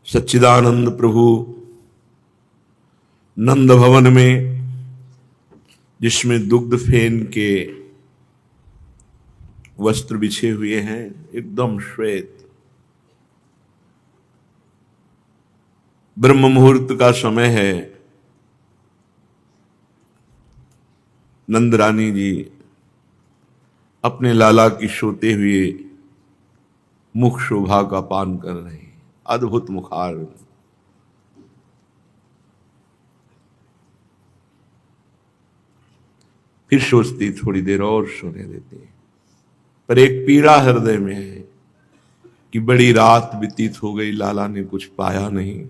सच्चिदानंद प्रभु नंद भवन में, जिसमें दुग्ध फेन के वस्त्र बिछे हुए हैं, एकदम श्वेत। ब्रह्म मुहूर्त का समय है। नंद रानी जी अपने लाला की सोते हुए मुख शोभा का पान कर रहे हैं। अद्भुत मुखार। फिर सोचती थोड़ी देर और सोने देती, पर एक पीड़ा हृदय में है कि बड़ी रात व्यतीत हो गई, लाला ने कुछ पाया नहीं,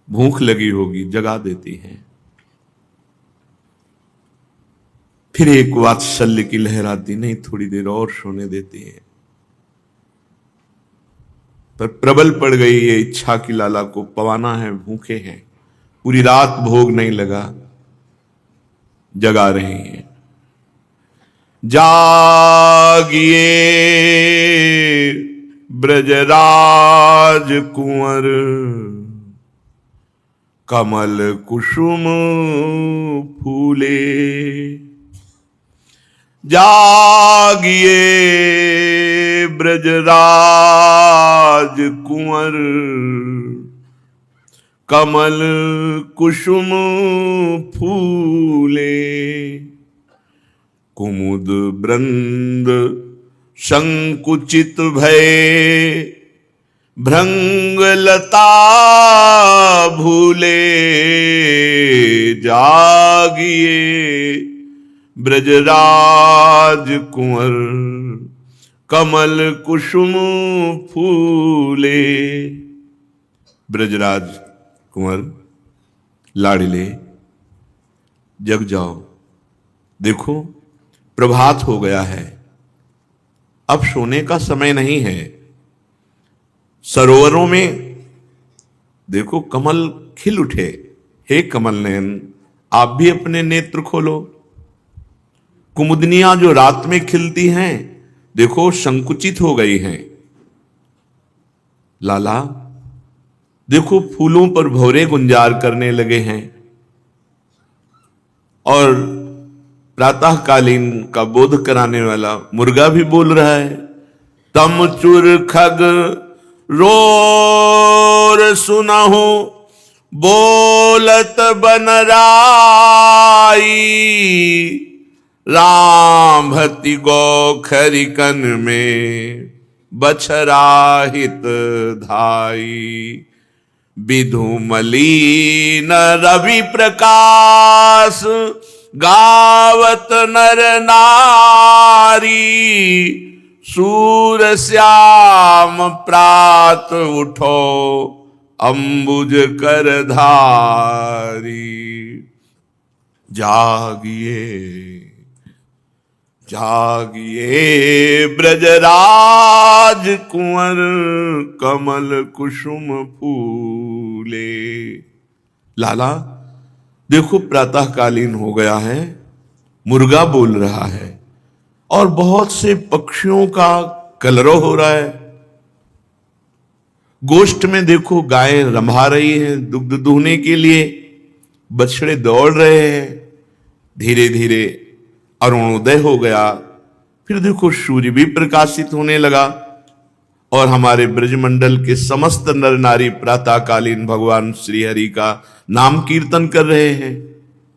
भूख लगी होगी, जगा देती हैं। फिर एक वात्सल्य की लहर आती, नहीं थोड़ी देर और सोने देती है। पर प्रबल पड़ गई ये इच्छा कि लाला को पवाना है, भूखे हैं, पूरी रात भोग नहीं लगा, जगा रहे हैं। जागिए ब्रजराज कुंवर, कमल कुसुम फूले। जागिए ब्रजराज कुंवर, कमल कुसुम फूले। कुमुद वृंद संकुचित भय, भृंगलता भूले। जागिए ब्रजराज कुंवर, कमल कुसुम फूले। ब्रजराज कुंवर, लाड़िले, जग जाओ, देखो प्रभात हो गया है, अब सोने का समय नहीं है। सरोवरों में देखो कमल खिल उठे। हे कमल नयन, आप भी अपने नेत्र खोलो। कुमुदनियां जो रात में खिलती हैं, देखो संकुचित हो गई हैं। लाला देखो फूलों पर भौरे गुंजार करने लगे हैं, और प्रातःकालीन का बोध कराने वाला मुर्गा भी बोल रहा है। तम चुर खग रोर सुनहु, बोलत बनराई। राम भति गौ खरिकन में, बछराहित धाई। विधु मलीन रवि प्रकाश, गावत नर नारी। सूर श्याम प्रात उठो, अंबुज कर धारी। जागिए जागिए ब्रजराज कुंवर, कमल कुसुम फूले। लाला देखो प्रातःकालीन हो गया है, मुर्गा बोल रहा है, और बहुत से पक्षियों का कलरव हो रहा है। गोष्ठ में देखो गायें रंभा रही हैं दुग्ध दूहने के लिए, बछड़े दौड़ रहे हैं। धीरे धीरे अरुणोदय हो गया। फिर देखो सूर्य भी प्रकाशित होने लगा, और हमारे ब्रजमंडल के समस्त नर नारी प्रातःकालीन भगवान श्री हरि का नाम कीर्तन कर रहे हैं।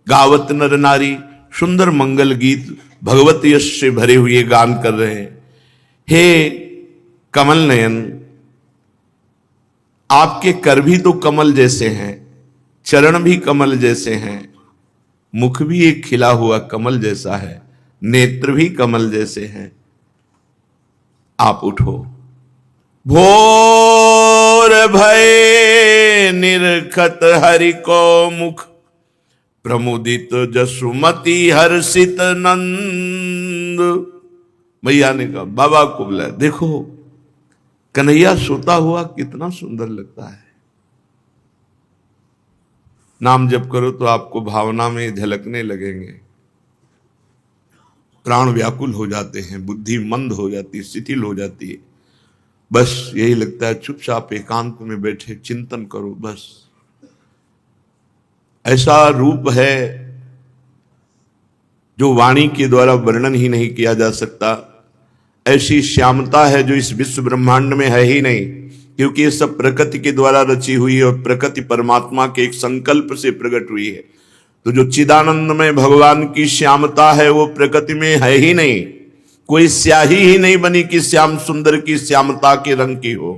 गावत नर नारी सुंदर मंगल गीत भगवत यश से भरे हुए गान कर रहे हैं। हे कमल नयन, आपके कर भी तो कमल जैसे हैं, चरण भी कमल जैसे हैं, मुख भी एक खिला हुआ कमल जैसा है, नेत्र भी कमल जैसे हैं। आप उठो। भोर भय निरखत हरि को मुख, प्रमुदित जसुमति हर्षित नंद। मैया ने कहा, बाबा को बुलाया, देखो कन्हैया सोता हुआ कितना सुंदर लगता है। नाम जप करो तो आपको भावना में झलकने लगेंगे, प्राण व्याकुल हो जाते हैं, बुद्धि मंद हो जाती है, शिथिल हो जाती है। बस यही लगता है चुपचाप एकांत में बैठे चिंतन करो बस। ऐसा रूप है जो वाणी के द्वारा वर्णन ही नहीं किया जा सकता। ऐसी श्यामता है जो इस विश्व ब्रह्मांड में है ही नहीं, क्योंकि ये सब प्रकृति के द्वारा रची हुई है और प्रकृति परमात्मा के एक संकल्प से प्रकट हुई है। तो जो चिदानंद में भगवान की श्यामता है वो प्रकृति में है ही नहीं। कोई स्याही ही नहीं बनी कि श्याम सुंदर की श्यामता के रंग की हो।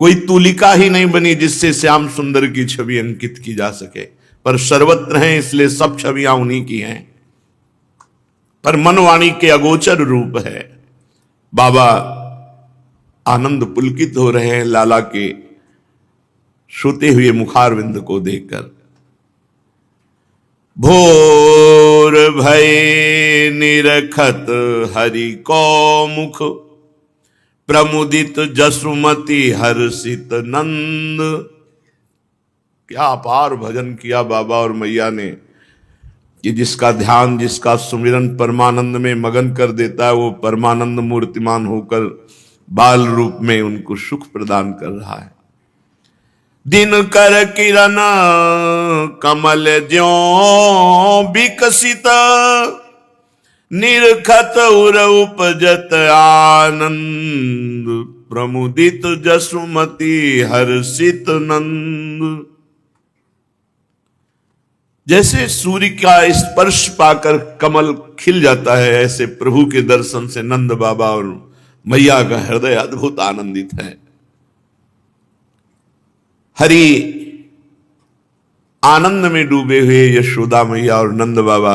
कोई तूलिका ही नहीं बनी जिससे श्याम सुंदर की छवि अंकित की जा सके। पर सर्वत्र हैं इसलिए सब छवियां उन्हीं की हैं। पर मनवाणी के अगोचर रूप है। बाबा आनंद पुलकित हो रहे हैं लाला के सोते हुए मुखारविंद को देखकर। भोर भय निरखत हरि को मुख, प्रमुदित जसुमति हर्षित नंद। क्या अपार भजन किया बाबा और मैया ने कि जिसका ध्यान, जिसका सुमिरन परमानंद में मगन कर देता है, वो परमानंद मूर्तिमान होकर बाल रूप में उनको सुख प्रदान कर रहा है। दिन कर किरण कमल ज्यों विकसित, निरखत उर उपजत आनंद, प्रमुदित जसुमति हर्षित नंद। जैसे सूर्य का स्पर्श पाकर कमल खिल जाता है, ऐसे प्रभु के दर्शन से नंद बाबा और मैया का हृदय अद्भुत आनंदित है। हरि आनंद में डूबे हुए यशोदा मैया और नंद बाबा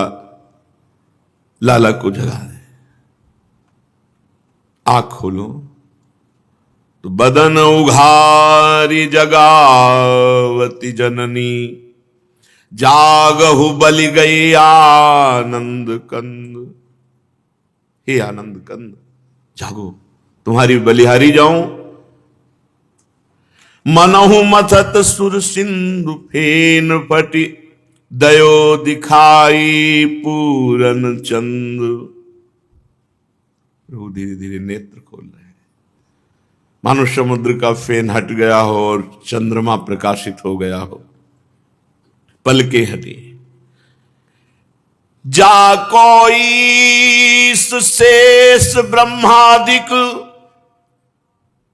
लाला को जगा दे। आंख खोलो तो बदन उघारी जगावती जननी, जागहु बलि गई आनंद कंद। हे आनंद कंद जागो, तुम्हारी बलिहारी जाऊं। मनहु मथत सुर सिंधु फेन फटी, दयो दिखाई पूरन चंद। वो धीरे धीरे नेत्र खोल रहे हैं, मानो समुद्र का फेन हट गया हो और चंद्रमा प्रकाशित हो गया हो। पलके हटी, जा कोई शेष ब्रह्मादिक,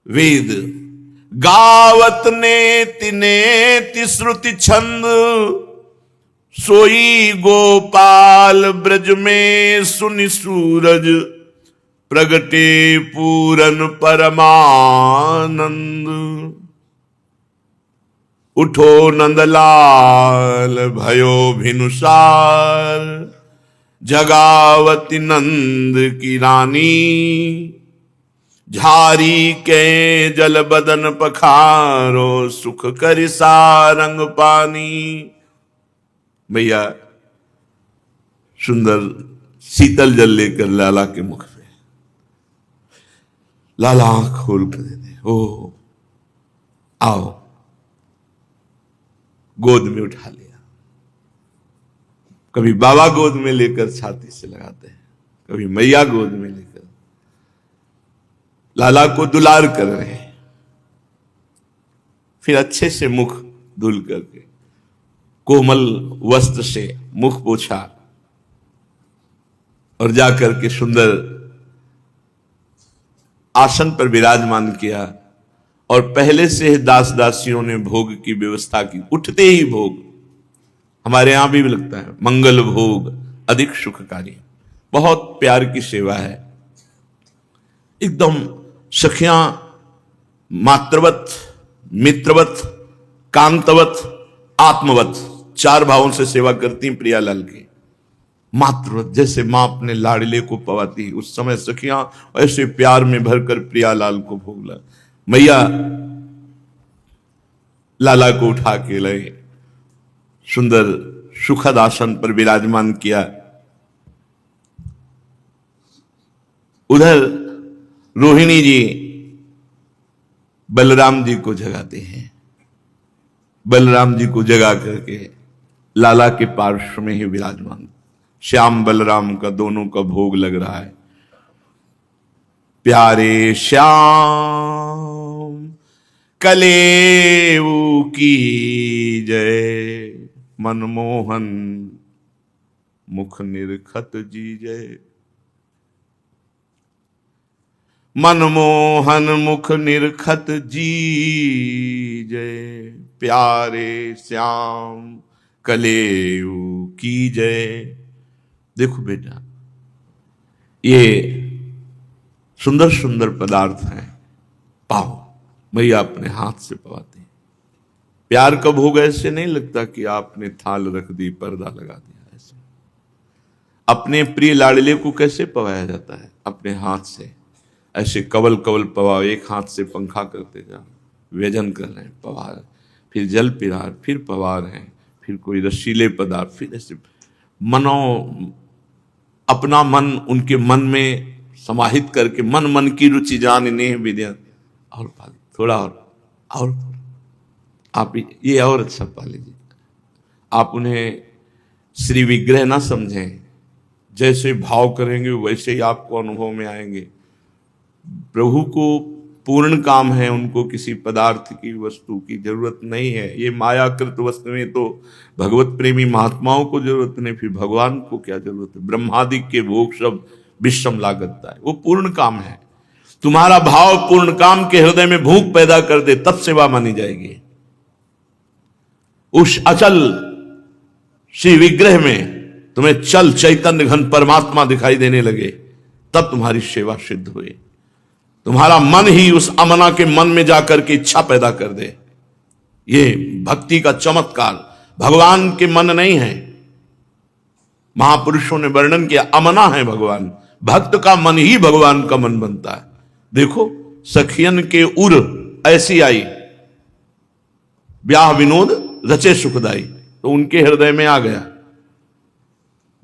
वेद गावत नेति नेति श्रुति छंद। सोई गोपाल ब्रज में सुनि सूरज, प्रगटे पूरन परमानंद। उठो नंदलाल भयो भिनुसार, जगावती नंद की रानी। झारी के जल बदन पखारो, सुख कर सारंग पानी। भैया सुंदर शीतल जल लेकर लाला के मुख पे, लाला आंख खोल कर दे दे। ओ आओ, गोद में उठा लिया। कभी बाबा गोद में लेकर छाती से लगाते हैं, कभी मैया गोद में लेकर लाला को दुलार कर रहे हैं। फिर अच्छे से मुख धुल करके कोमल वस्त्र से मुख पोछा और जाकर के सुंदर आसन पर विराजमान किया। और पहले से दास दासियों ने भोग की व्यवस्था की। उठते ही भोग, हमारे यहां भी लगता है मंगल भोग अधिक सुखकारी। बहुत प्यार की सेवा है, एकदम सखियां मातृवत, मित्रवत, कांतवत, आत्मवत, चार भावों से सेवा करती प्रियालाल की। मातृवत, जैसे मां अपने लाडले को पवाती, उस समय सखियां ऐसे प्यार में भरकर प्रियालाल को भोग ला। मैया लाला को उठा के लाए, सुंदर सुखद आसन पर विराजमान किया। उधर रोहिणी जी बलराम जी को जगाते हैं। बलराम जी को जगा करके लाला के पार्श्व में ही विराजमान, श्याम बलराम का दोनों का भोग लग रहा है। प्यारे श्याम कलेऊ की जय, मनमोहन मुख निरखत जी जय। मनमोहन मुख निरखत जी जय, प्यारे श्याम कलेऊ की जय। देखो बेटा, ये सुंदर सुंदर पदार्थ हैं, पाओ भैया अपने हाथ से पवाते हैं। प्यार का भोग ऐसे नहीं लगता कि आपने थाल रख दी, पर्दा लगा दिया। ऐसे अपने प्रिय लाडले को कैसे पवाया जाता है? अपने हाथ से ऐसे कवल कवल पवाओ। एक हाथ से पंखा करते जाओ, व्यजन कर रहे हैं, पवार, फिर जल पिरार, फिर पवार हैं, फिर कोई रसीले पदार्थ, फिर ऐसे मनो अपना मन उनके मन में समाहित करके मन मन की रुचि जान नेह विद्या। और पाल थोड़ा और आप ये और अच्छा पा लीजिए। आप उन्हें श्री विग्रह ना समझें, जैसे भाव करेंगे वैसे ही आपको अनुभव में आएंगे। प्रभु को पूर्ण काम है, उनको किसी पदार्थ की वस्तु की जरूरत नहीं है। ये मायाकृत वस्तु में तो भगवत प्रेमी महात्माओं को जरूरत नहीं, फिर भगवान को क्या जरूरत है? ब्रह्मादि के भोग सब विषम लागता है, वो पूर्ण काम है। तुम्हारा भाव पूर्ण काम के हृदय में भूख पैदा कर दे, तब सेवा मानी जाएगी। उस अचल श्री विग्रह में तुम्हें चल चैतन्य घन परमात्मा दिखाई देने लगे, तब तुम्हारी सेवा सिद्ध हुई। तुम्हारा मन ही उस अमना के मन में जाकर के इच्छा पैदा कर दे। ये भक्ति का चमत्कार, भगवान के मन नहीं है। महापुरुषों ने वर्णन किया, अमना है भगवान, भक्त का मन ही भगवान का मन बनता है। देखो सखियन के उर ऐसी आई, ब्याह विनोद रचे सुखदाई, तो उनके हृदय में आ गया।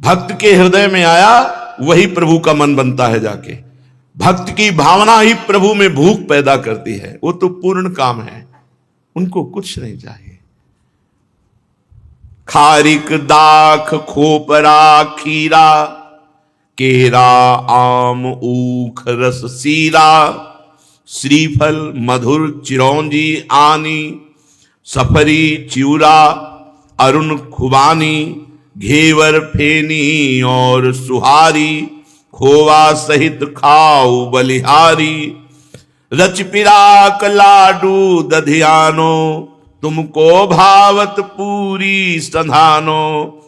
भक्त के हृदय में आया, वही प्रभु का मन बनता है जाके। भक्त की भावना ही प्रभु में भूख पैदा करती है, वो तो पूर्ण काम है, उनको कुछ नहीं चाहिए। खारिक दाख खोपरा खीरा, केरा आम ऊख रस सीरा, श्रीफल मधुर चिरौंजी आनी, सफरी चिउरा अरुण खुबानी, घेवर फेनी और सुहारी, खोवा सहित खाओ बलिहारी, रच पिराक लाडू दधियानो, तुमको भावत पूरी संधानो,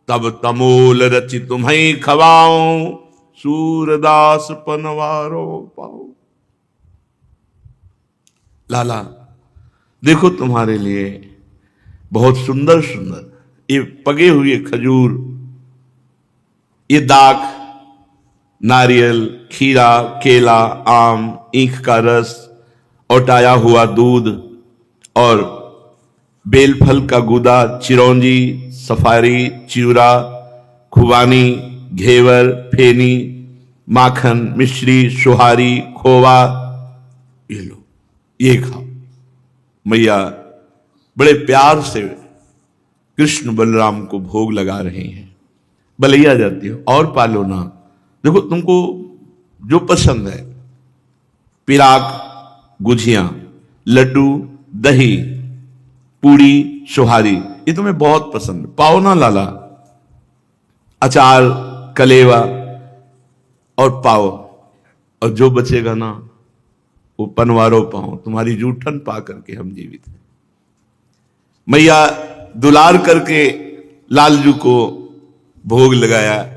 तब तमोल रचि तुम्हें खवाओ, सूरदास पनवारो पाओ। लाला देखो तुम्हारे लिए बहुत सुंदर सुंदर ये पके हुए खजूर, ये दाख, नारियल, खीरा, केला, आम, ईख का रस, औटाया हुआ दूध और बेलफल का गुदा, चिरौंजी, सफारी, चिउरा, खुबानी, घेवर, फेनी, माखन, मिश्री, सुहारी, खोवा, ये लो, ये खाओ। मैया बड़े प्यार से कृष्ण बलराम को भोग लगा रहे हैं। बलैया जाती हो और पालो ना। देखो तुमको जो पसंद है, पिराक, गुझिया, लड्डू, दही, पूड़ी, सुहारी, ये तुम्हें बहुत पसंद है, पाओ ना लाला। अचार, कलेवा और पाओ, और जो बचेगा ना वो पनवारो पाओ। तुम्हारी जूठन पा करके हम जीवित हैं। मैया दुलार करके लालजू को भोग लगाया।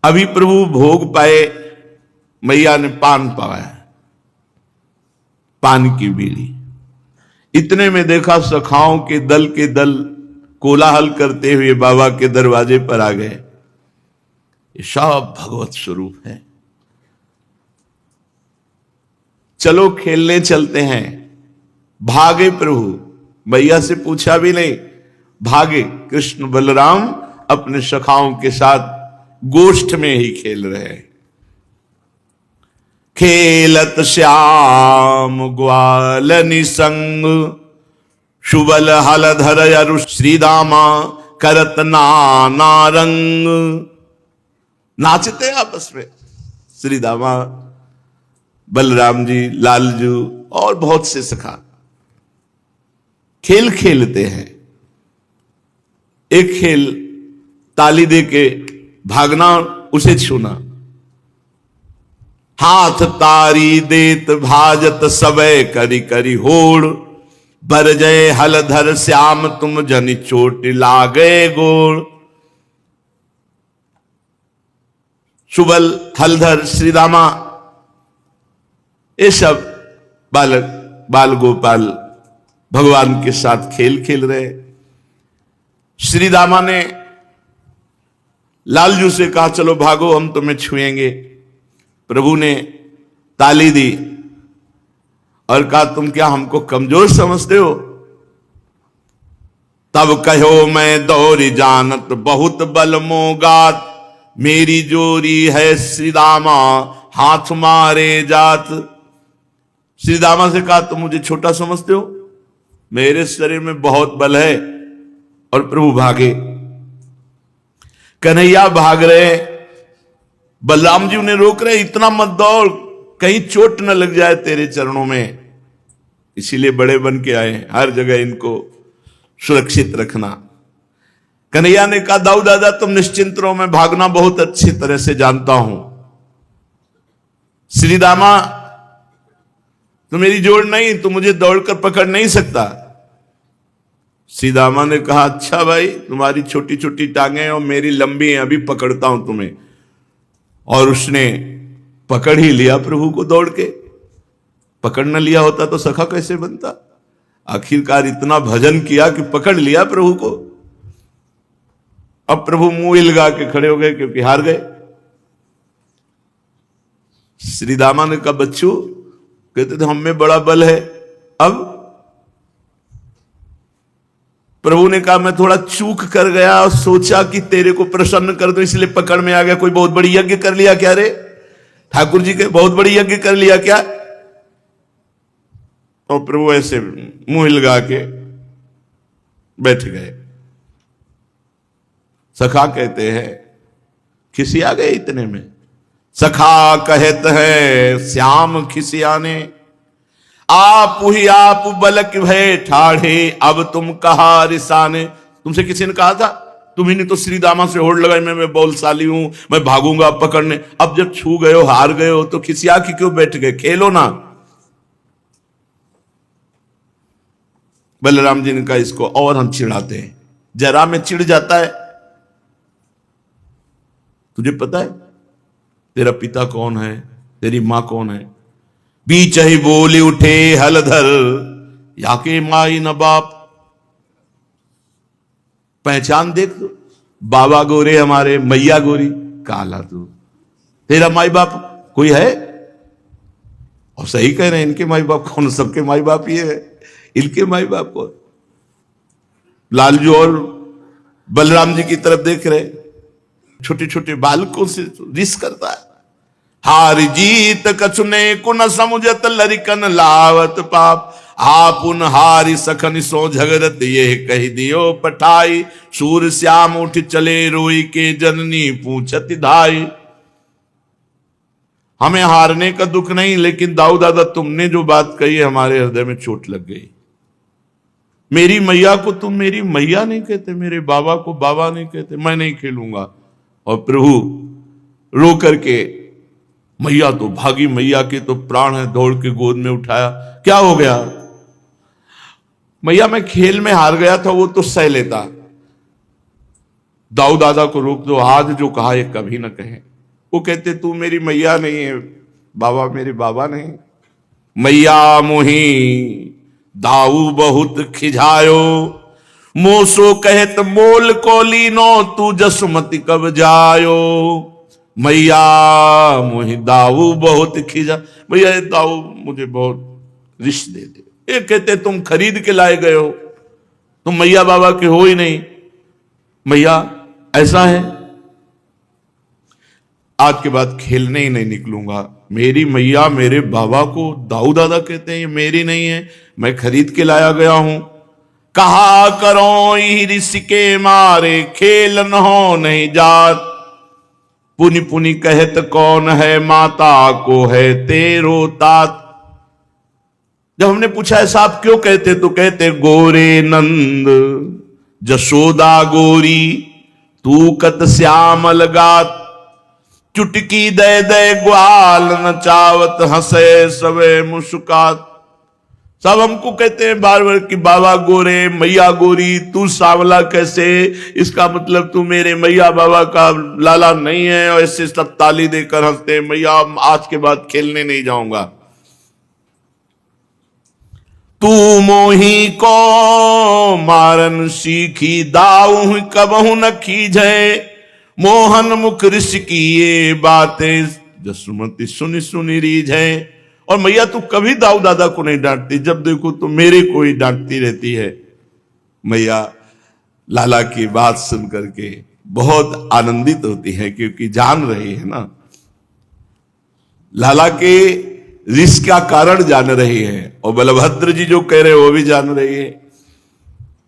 अभी प्रभु भोग पाए, मैया ने पान पाया, पान की बीड़ी। इतने में देखा सखाओं के दल कोलाहल करते हुए बाबा के दरवाजे पर आ गए। ये सब भगवत स्वरूप है। चलो खेलने चलते हैं। भागे प्रभु, मैया से पूछा भी नहीं, भागे। कृष्ण बलराम अपने सखाओं के साथ गोष्ठ में ही खेल रहे हैं। खेलत श्याम ग्वाल निसंग, सुबल हलधर अरु श्रीदामा, करत नाना रंग। नाचते आपस में। श्री दामा, बलराम जी, लालजू और बहुत से सखा खेल खेलते हैं। एक खेल ताली दे के भागना, उसे छूना। हाथ तारी देत भाजत सबे करी करी होड़, बर जय हलधर श्याम तुम जनि चोट लागे गोड़। सुबल, हलधर, श्रीदामा, ये सब बालक बाल गोपाल भगवान के साथ खेल खेल रहे। श्रीदामा ने लालजू से कहा चलो भागो, हम तुम्हें छुएंगे। प्रभु ने ताली दी और कहा तुम क्या हमको कमजोर समझते हो? तब कहो मैं दौरी जानत बहुत बल मोगात, मेरी जोरी है श्रीदामा हाथ मारे जात। श्रीदामा से कहा तुम मुझे छोटा समझते हो, मेरे शरीर में बहुत बल है। और प्रभु भागे, कन्हैया भाग रहे, बलराम जी उन्हें रोक रहे, इतना मत दौड़, कहीं चोट न लग जाए तेरे चरणों में। इसीलिए बड़े बन के आए, हर जगह इनको सुरक्षित रखना। कन्हैया ने कहा दाऊ दादा तुम निश्चिंत रहो, मैं भागना बहुत अच्छी तरह से जानता हूं। श्रीदामा तो मेरी जोड़ नहीं, तो मुझे दौड़कर पकड़ नहीं सकता। श्रीदामा ने कहा अच्छा भाई, तुम्हारी छोटी छोटी टांगें और मेरी लंबी हैं, अभी पकड़ता हूं तुम्हें। और उसने पकड़ ही लिया प्रभु को दौड़ के। पकड़ न लिया होता तो सखा कैसे बनता? आखिरकार इतना भजन किया कि पकड़ लिया प्रभु को। अब प्रभु मुंह लगा के खड़े हो गए क्योंकि हार गए। श्रीदामा ने कहा बच्चू, कहते थे हम में बड़ा बल है। अब प्रभु ने कहा मैं थोड़ा चूक कर गया और सोचा कि तेरे को प्रसन्न कर दो, इसलिए पकड़ में आ गया। कोई बहुत बड़ी यज्ञ कर लिया क्या रे? ठाकुर जी के बहुत बड़ी यज्ञ कर लिया क्या? और प्रभु ऐसे मुंह लगा के बैठ गए। सखा कहते हैं खिसिया गए इतने में। सखा कहते हैं श्याम खिसियाने, आप ही आप बलक भय ठाढ़े, अब तुम कहा रिसाने। तुमसे किसी ने कहा था? तुम्ही ने तो श्रीदामा से होड़ लगाई, मैं बलशाली हूं, मैं भागूंगा पकड़ने। अब जब छू गए हो, हार गए हो, तो खिसिया की क्यों बैठ गए? खेलो ना। बलराम जी ने कहा इसको और हम चिढ़ाते हैं। जरा में चिढ़ जाता है। तुझे पता है तेरा पिता कौन है, तेरी मां कौन है? बीच ही बोली उठे हलधर, याके माई न बाप। पहचान देख तू, बाबा गोरे हमारे, मैया गोरी, काला तू, तेरा माई बाप कोई है? और सही कह रहे हैं, इनके माई बाप कौन? सबके माई बाप ये है, इनके माई बाप कौन? लालजू और बलराम जी की तरफ देख रहे, छोटे छोटे बालकों से रिस करता है। हार जीत कछुने कुन समुझत लरिकन लावत पाप, आपुन हारी सखन सो झगरत ये कही दियो पठाई, सूर श्याम उठ चले रोई के जननी पूछत धाई। हमें हारने का दुख नहीं, लेकिन दाऊ दादा तुमने जो बात कही है हमारे हृदय में चोट लग गई। मेरी मैया को तुम मेरी मैया नहीं कहते, मेरे बाबा को बाबा नहीं कहते, मैं नहीं खेलूंगा। और प्रभु रो करके, मैया तो भागी, मैया के तो प्राण है, दौड़ के गोद में उठाया। क्या हो गया? मैया मैं खेल में हार गया था, वो तो सह लेता। दाऊ दादा को रोक दो, आज जो कहा ये कभी ना कहे। वो कहते तू मेरी मैया नहीं है, बाबा मेरे बाबा नहीं। मैया मोही दाऊ बहुत खिझायो, मोसो कहत मोल को लीनो, तू जसमति कब जायो। मैया मोहि दाऊ बहुत खिजा, भैया दाऊ मुझे बहुत रिश्त दे दे। ये कहते तुम खरीद के लाए गए हो, तुम मैया बाबा के हो ही नहीं। मैया ऐसा है, आज के बाद खेलने ही नहीं निकलूंगा। मेरी मैया मेरे बाबा को दाऊ दादा कहते हैं, ये मेरी नहीं है, मैं खरीद के लाया गया हूं। कहा करो ऋषि के मारे, खेल न हो नहीं जात। पुनि पुनि कहत कौन है माता को है तेरो तात। जब हमने पूछा है साहब क्यों कहते, तो कहते गोरे नंद जशोदा गोरी तू कत श्यामल गात। चुटकी दे दे ग्वाल नचावत हंसे सवे मुस्कात। सब हमको कहते हैं बार बार कि बाबा गोरे मैया गोरी तू सांवला कैसे, इसका मतलब तू मेरे मैया बाबा का लाला नहीं है। और ऐसे सब ताली देकर हंसते हैं, मैया आज के बाद खेलने नहीं जाऊंगा। तू मोही को मारन सीखी दाऊ कबहू न खींचे। मोहन मुख ऋषि की ये बातें जसुमती सुनी सुनी रीझ है। और मैया तू कभी दाऊ दादा को नहीं डांटती, जब देखो तो मेरे को ही डांटती रहती है। मैया लाला की बात सुन करके बहुत आनंदित होती है, क्योंकि जान रही है ना, लाला के रिश्क का कारण जान रही है। और बलभद्र जी जो कह रहे वो भी जान रही है,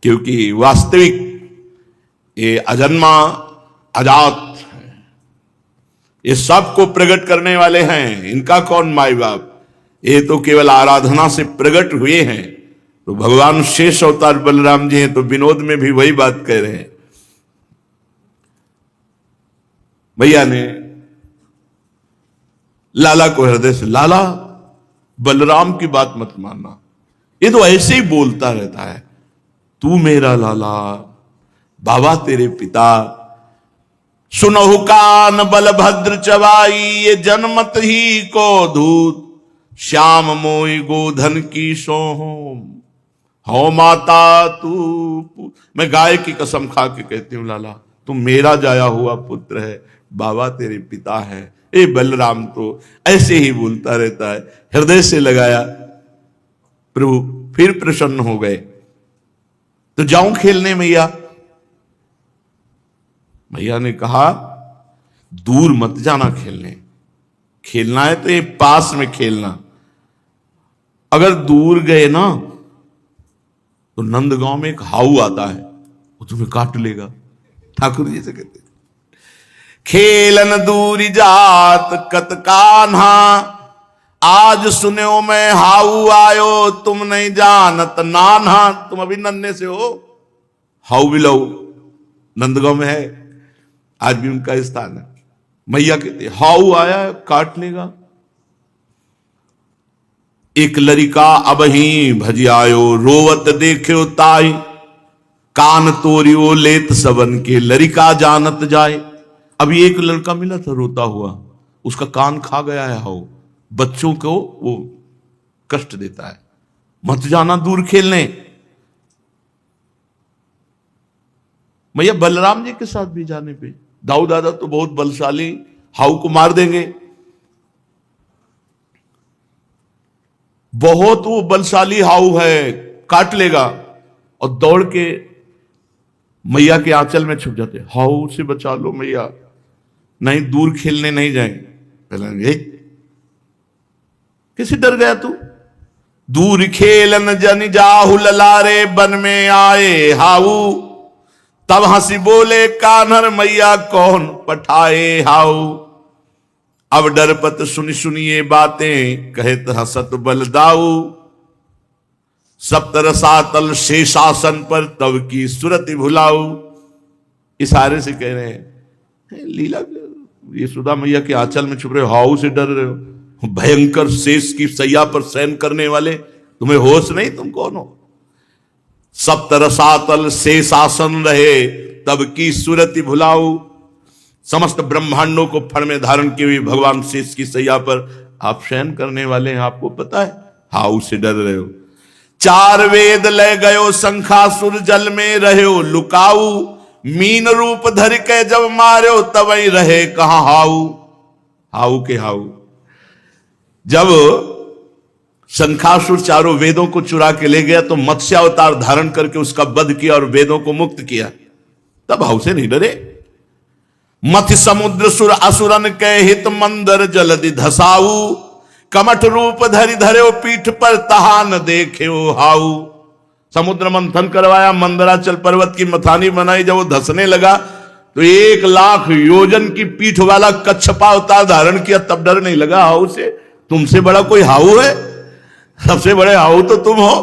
क्योंकि वास्तविक ये अजन्मा अजात है, ये सबको प्रकट करने वाले हैं। इनका कौन माई बाप, ये तो केवल आराधना से प्रकट हुए हैं। तो भगवान शेष अवतार बलराम जी हैं, तो विनोद में भी वही बात कह रहे हैं। भैया ने लाला को हृदय से, लाला बलराम की बात मत मानना, ये तो ऐसे ही बोलता रहता है। तू मेरा लाला, बाबा तेरे पिता। सुनहु कान बलभद्र चवाई ये जनमत ही को धूत। श्याम मोई गोधन की सोहो हो माता तू। मैं गाय की कसम खा के कहती हूं लाला, तू मेरा जाया हुआ पुत्र है, बाबा तेरे पिता है। ए बलराम तो ऐसे ही बोलता रहता है। हृदय से लगाया, प्रभु फिर प्रसन्न हो गए। तो जाऊं खेलने मैया। मैया ने कहा दूर मत जाना खेलने, खेलना है तो ये पास में खेलना। अगर दूर गए ना तो नंदगांव में एक हाउ आता है, वो तुम्हें काट लेगा। ठाकुर जी से कहते खेलन दूरी जात कत कान्हा। आज सुनो मैं हाउ आयो तुम नहीं जानत नान्हा। तुम अभी नन्हे से हो। हाउ बिलऊ नंदगांव में है, आज भी उनका स्थान है। मैया कहते हाउ आया काट लेगा। एक लड़का अब ही भजियायो रोवत देख्यो ताई। कान तोरियो लेत सबन के लड़का जानत जाए। अभी एक लड़का मिला था रोता हुआ, उसका कान खा गया है हाउ। बच्चों को वो कष्ट देता है, मत जाना दूर खेलने। मैया बलराम जी के साथ भी जाने पे, दाऊ दादा तो बहुत बलशाली, हाउ को मार देंगे। बहुत वो बलशाली हाउ है, काट लेगा। और दौड़ के मैया के आंचल में छुप जाते। हाउ से बचा लो मैया, नहीं दूर खेलने नहीं जाए। पहले किसी डर गया तू। दूर खेलन जन जाहु ललारे बन में आए हाउ। तब हंसी बोले कान्हर मैया कौन पठाए हाउ। अब डरपत सुनी सुनिए बातें कहत हसत बलदाऊ। सप्तरसातल शेषासन पर तब की सुरति भुलाऊ। इशारे से कह रहे हैं लीला, ये सुधा मैया के आंचल में छुप रहे हो, हाउ से डर रहे हो। भयंकर शेष की सैया पर शयन करने वाले, तुम्हें होश नहीं, तुम कौन हो। सप्तरसातल शेषासन रहे तब की सुरति भुलाऊ। समस्त ब्रह्मांडों को फण में धारण किए हुए भगवान शेष की सैया पर आप शयन करने वाले हैं, आपको पता है। हाउ से डर रहे हो। चार वेद ले गयो शंखासुर जल में रहो लुकाऊ। मीन रूप धर के जब मारो तब ही रहे कहां हाउ। हाउ के हाउ। जब शंखासुर चारों वेदों को चुरा के ले गया तो मत्स्य अवतार धारण करके उसका वध किया और वेदों को मुक्त किया, तब हाउ से नहीं डरे। मथि समुद्र सुर असुरन के हित मंदर जलदि धसाऊ। कमठ रूप धरि धरे पीठ पर तहा न देखे हाउ। समुद्र मंथन करवाया, मंदराचल पर्वत की मथानी बनाई, जब वो धसने लगा तो 1,00,000 योजन की पीठ वाला कच्छपा अवतार धारण किया, तब डर नहीं लगा हाउ से? तुमसे बड़ा कोई हाउ है? सबसे बड़े हाउ तो तुम हो।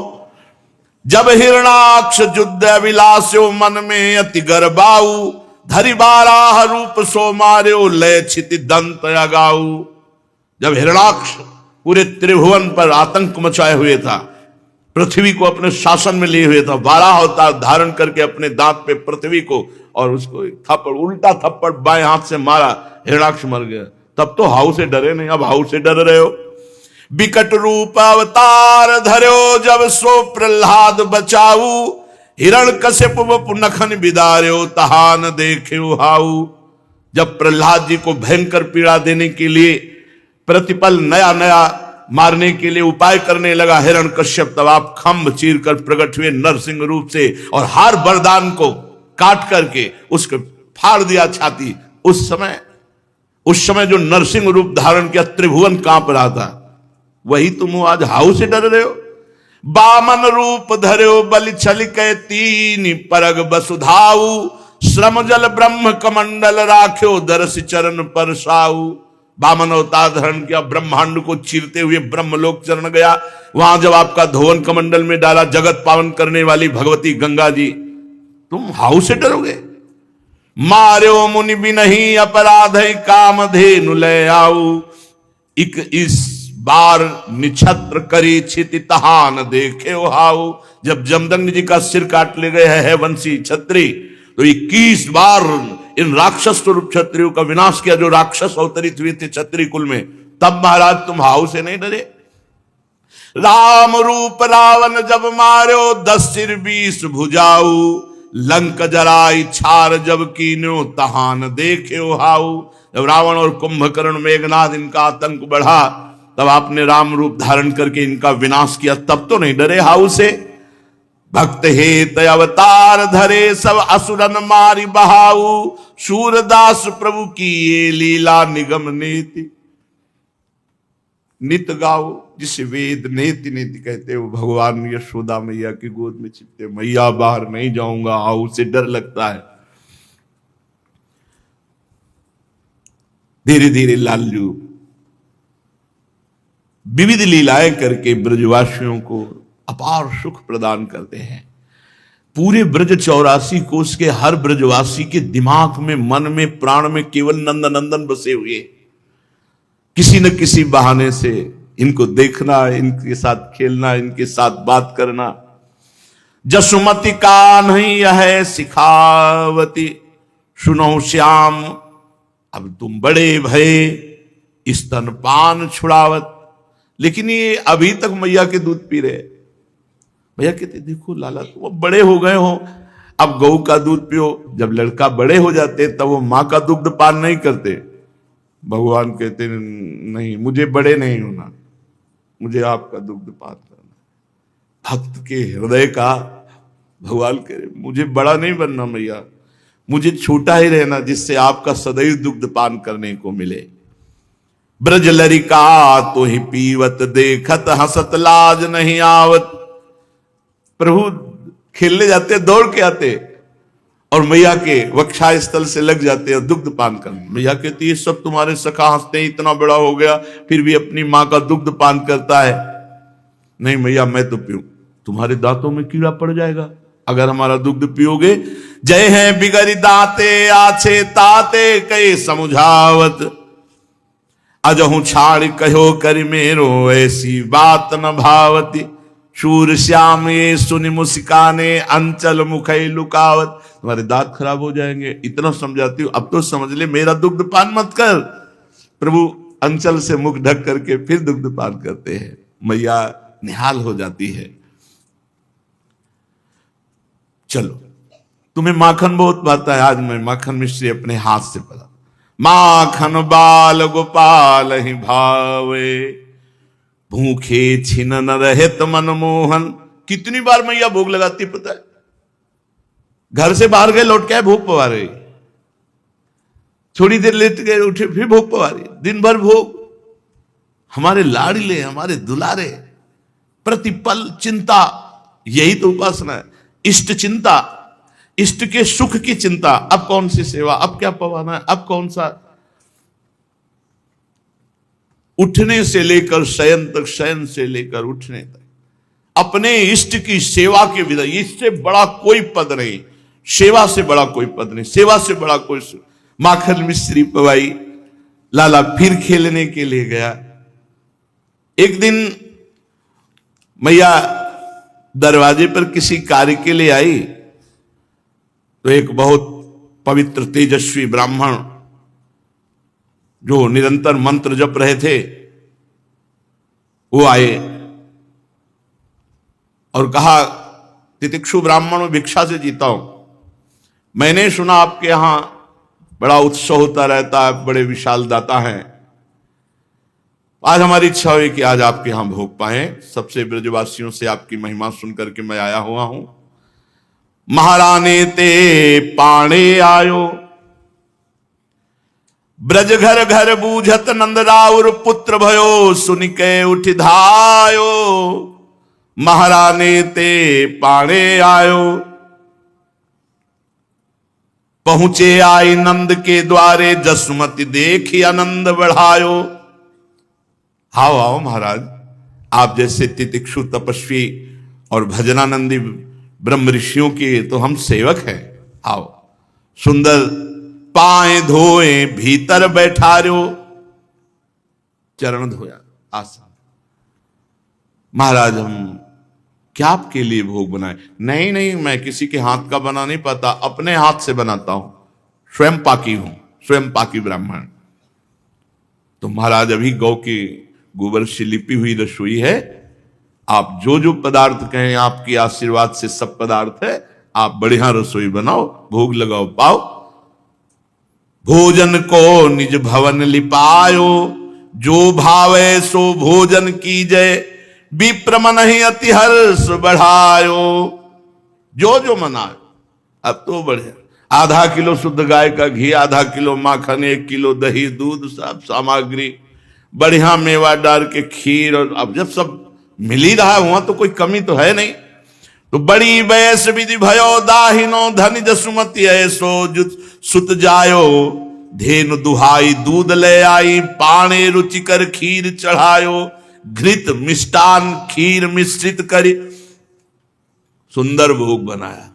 जब हिरणाक्ष युद्ध विलास्यो मन में अति गर्बाऊ, धरि बाराह रूप सो मार्यो लय छिति दंत अगाऊ। जब हिरणाक्ष पूरे त्रिभुवन पर आतंक मचाए हुए था, पृथ्वी को अपने शासन में लिए हुए था, 12 अवतार धारण करके अपने दांत पे पृथ्वी को और उसको एक थप्पड़, उल्टा थप्पड़ बाएं हाथ से मारा, हिरणाक्ष मर गया। तब तो हाउ से डरे नहीं, अब हाउ से डर रहे हो। विकट रूप अवतार धर्यो जब सो प्रहलाद बचाऊ, हिरण कश्यप नखन बिदार्यो तहान देख्यो हाउ। जब प्रहलाद जी को भयंकर पीड़ा देने के लिए प्रतिपल नया नया मारने के लिए उपाय करने लगा हिरण कश्यप, तब आप खंभ चीर कर प्रकट हुए नरसिंह रूप से और हर वरदान को काट करके उसको फाड़ दिया छाती। उस समय जो नरसिंह रूप धारण किया, त्रिभुवन कांप रहा था, वही तुम हो। आज हाउ से डर रहे हो। बामन रूप धर्यो बलि छलिक तीन परग बसुधाऊ, श्रम जल ब्रह्म कमंडल राख्यो दरस चरण पर साऊ। बामन अवतार धारण किया, ब्रह्मांड को चीरते हुए ब्रह्मलोक चरण गया। वहां जब आपका धोवन कमंडल में डाला, जगत पावन करने वाली भगवती गंगा जी, तुम हाउ से डरोगे? मार्यो मुनि बिनहि अपराध कामधेनु लय आऊ, इस बार निछत्र करी छिति तहान देखे हाउ। जब जमदग्नि जी का सिर काट ले गए है वंशी छत्री, तो 21 बार इन राक्षस स्वरूप क्षत्रियों का विनाश किया, जो राक्षस अवतरित हुए थे क्षत्रिय कुल में। तब महाराज तुम हाउ से नहीं डरे। राम रूप रावण जब मार्यो 10 सिर 20 भुजाऊ, लंक जराई छार जब कीन्यो तहान देख्यो हाउ। जब रावण और कुंभकर्ण मेघनाद इनका आतंक बढ़ा, तब आपने राम रूप धारण करके इनका विनाश किया, तब तो नहीं डरे हाउ से। भक्त हेत अवतार धरे सब असुरन मारी बहाऊ, सूरदास प्रभु की ये लीला निगम नीति नित गाओ। जिसे वेद नेति नेति कहते हो, भगवान यशोदा मैया की गोद में छिपते, मैया बाहर नहीं जाऊंगा, हाउ से डर लगता है। धीरे धीरे लालू विविध लीलाएं करके ब्रजवासियों को अपार सुख प्रदान करते हैं। पूरे ब्रज 84 कोष के हर ब्रजवासी के दिमाग में, मन में, प्राण में केवल नंद नंदन बसे हुए। किसी न किसी बहाने से इनको देखना, इनके साथ खेलना, इनके साथ बात करना। जसुमति का नहीं है सिखावती, सुनो श्याम अब तुम बड़े भये स्तनपान छुड़ावत। लेकिन ये अभी तक मैया के दूध पी रहे। भैया कहते देखो लाला तुम अब बड़े हो गए हो, अब गऊ का दूध पियो। जब लड़का बड़े हो जाते तब वो माँ का दुग्ध पान नहीं करते। भगवान कहते नहीं, मुझे बड़े नहीं होना, मुझे आपका दुग्ध पान करना। भक्त के हृदय का भगवान कह रहे मुझे बड़ा नहीं बनना मैया, मुझे छोटा ही रहना, जिससे आपका सदैव दुग्ध पान करने को मिले। ब्रज लरिका तो ही पीवत देखत हंसत लाज नहीं आवत। प्रभु खेलने जाते, दौड़ के आते और मैया के वक्षा स्थल से लग जाते और दुग्ध पान करने। मैया कहती है सब तुम्हारे सखा हंसते हैं, इतना बड़ा हो गया फिर भी अपनी माँ का दुग्ध पान करता है। नहीं मैया मैं तो पीऊं, तुम्हारे दांतों में कीड़ा पड़ जाएगा अगर हमारा दुग्ध पियोगे। जय है बिगड़ी दाते आछे ताते कई समझावत, अजहू छाड़ कहो कर मेरो ऐसी बात न भावती। शूर श्याम ये सुनि मुस्काने अंचल मुखई लुकावत। तुम्हारे दांत खराब हो जाएंगे, इतना समझाती हूँ, अब तो समझ ले, मेरा दुग्ध पान मत कर। प्रभु अंचल से मुख ढक करके फिर दुग्ध पान करते हैं। मैया निहाल हो जाती है। चलो तुम्हें माखन बहुत भाता है, आज मैं माखन मिश्री अपने हाथ से पला। माखन बाल गोपाल ही भावे, भूखे छिन न रहे तो मनमोहन। कितनी बार मैया भोग लगाती पता है? घर से बाहर गए लौट के आए भोग पवा रही, थोड़ी देर लेट गए उठे फिर भोग पवा रही, दिन भर भोग। हमारे लाडले, हमारे दुलारे, प्रतिपल चिंता, यही तो उपासना है। इष्ट चिंता, इष्ट के सुख की चिंता, अब कौन सी सेवा, अब क्या पवाना है, अब कौन सा, उठने से लेकर शयन तक, शयन से लेकर उठने तक अपने इष्ट की सेवा के विधा, इससे बड़ा कोई पद नहीं, सेवा से बड़ा कोई पद नहीं, सेवा से बड़ा कोई माखन मिश्री पवाई। लाला फिर खेलने के लिए गया। एक दिन मैया दरवाजे पर किसी कार्य के लिए आई तो एक बहुत पवित्र तेजस्वी ब्राह्मण जो निरंतर मंत्र जप रहे थे वो आए और कहा, तितिक्षु ब्राह्मण भिक्षा से जीता हूं, मैंने सुना आपके यहां बड़ा उत्सव होता रहता है, बड़े विशाल दाता हैं, आज हमारी इच्छा हुई कि आज आपके यहां भोग पाए। सबसे ब्रजवासियों से आपकी महिमा सुनकर के मैं आया हुआ हूं। महाराने ते पाणे आयो, ब्रज घर घर बूझत नंद राउर पुत्र भयो, सुन के उठ धायो। महाराने ते पाणे आयो, पहुंचे आई नंद के द्वारे, जसमति देखी आनंद बढ़ायो। हाओ आओ महाराज, आप जैसे तितिक्षु तपस्वी और भजनानंदी ब्रह्म ऋषियों के तो हम सेवक हैं। आओ, सुंदर पाए धोए भीतर बैठारो, चरण धोया आसन। महाराज हम क्या आपके लिए भोग बनाए? नहीं नहीं, मैं किसी के हाथ का बना नहीं पाता, अपने हाथ से बनाता हूं, स्वयं पाकी हूं, स्वयं पाकी ब्राह्मण। तो महाराज अभी गौ के गोबर से लिपी हुई रसोई है, आप जो जो पदार्थ कहें आपके आशीर्वाद से सब पदार्थ है, आप बढ़िया रसोई बनाओ, भोग लगाओ, पाओ। भोजन को निज भवन लिपायो, जो भावे सो भोजन कीजय, विप्र मन ही अति हर्ष बढ़ायो। जो जो मनाए, अब तो बढ़िया, आधा किलो शुद्ध गाय का घी, आधा किलो माखन, 1 किलो दही दूध, सब सामग्री बढ़िया मेवा डाल के खीर, और अब जब सब मिल ही रहा हुआ तो कोई कमी तो है नहीं। तो बड़ी बैस विधि भयो दाहिनो, धन जसुमति ऐसो सुत जायो। धेनु दुहाई दूध ले आई, पाने रुचिकर खीर चढ़ायो। घृत मिष्टान खीर मिश्रित करी, सुंदर भोग बनाया।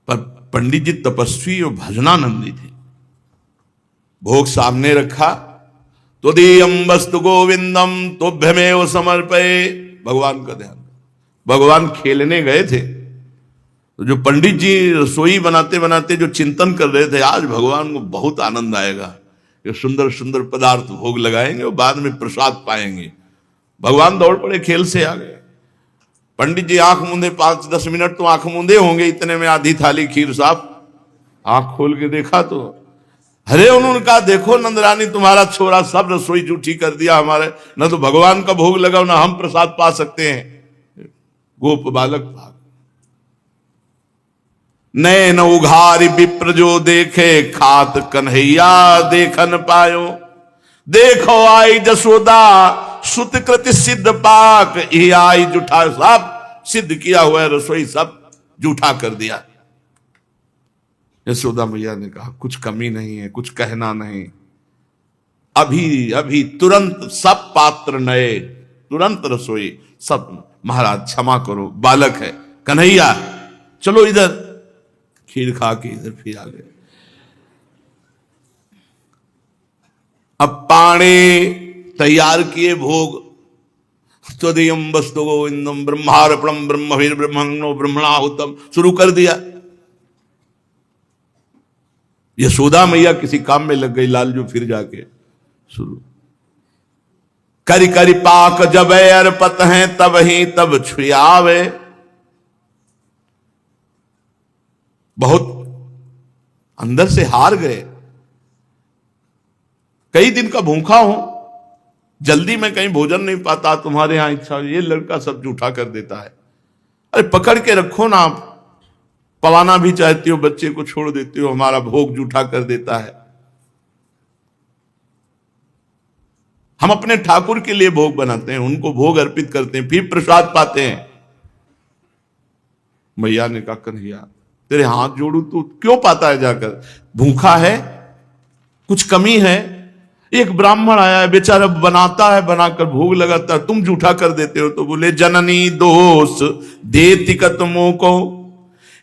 पर पंडित जी तपस्वी और भजनानंदी थे। भोग सामने रखा, तो दीयम वस्तु गोविंदम तोभ्यमेव समर्पये, भगवान का ध्यान। भगवान खेलने गए थे, तो जो पंडित जी रसोई बनाते बनाते जो चिंतन कर रहे थे, आज भगवान को बहुत आनंद आएगा, ये सुंदर सुंदर पदार्थ भोग लगाएंगे और बाद में प्रसाद पाएंगे। भगवान दौड़ पड़े, खेल से आ गए। पंडित जी आंख मूंदे, 5-10 मिनट तो आंख मूंदे होंगे, इतने में आधी थाली खीर साफ। आंख खोल के देखा तो अरे, उन्होंने कहा, देखो नंदरानी, तुम्हारा छोरा सब रसोई जूठी कर दिया हमारे, न तो भगवान का भोग लगाओ, ना हम प्रसाद पा सकते हैं। गोप बालक भाग, नैन उघारी विप्र जो देखे, खात कन्हैया देखन पायो। देखो आई जसोदा सुत कृति सिद्ध पाक, ये आई जूठा, सब सिद्ध किया हुआ है रसोई, सब जूठा कर दिया। यशोदा मैया ने कहा, कुछ कमी नहीं है, कुछ कहना नहीं, अभी अभी तुरंत सब पात्र नए, तुरंत रसोई सब। महाराज क्षमा करो, बालक है, कन्हैया चलो इधर। खीर खा के इधर फिर आ गए। अब पाणे तैयार किए भोग, त्वदीयम वस्तु गोविंदम ब्रह्मार्पणम ब्रह्मवीर ब्रह्मणो ब्रह्मणाहुतम, शुरू कर दिया। यशोदा मैया किसी काम में लग गई, लालजू फिर जाके शुरू। करी करी पाक जब अर्पत हैं, तब ही तब छुआवे। बहुत अंदर से हार गए, कई दिन का भूखा हूं, जल्दी में कहीं भोजन नहीं पाता, तुम्हारे यहां इच्छा, ये लड़का सब जूठा कर देता है। अरे पकड़ के रखो ना, आप पवाना भी चाहती हो, बच्चे को छोड़ देती हो, हमारा भोग जूठा कर देता है। हम अपने ठाकुर के लिए भोग बनाते हैं, उनको भोग अर्पित करते हैं, फिर प्रसाद पाते हैं। मैया ने कहा, कन्हैया तेरे हाथ जोड़ू तो क्यों पाता है जाकर? भूखा है, कुछ कमी है? एक ब्राह्मण आया है, बेचारा बनाता है, बनाकर भोग लगाता है, तुम जूठा कर देते हो। तो बोले जननी दोष देति कत मोको,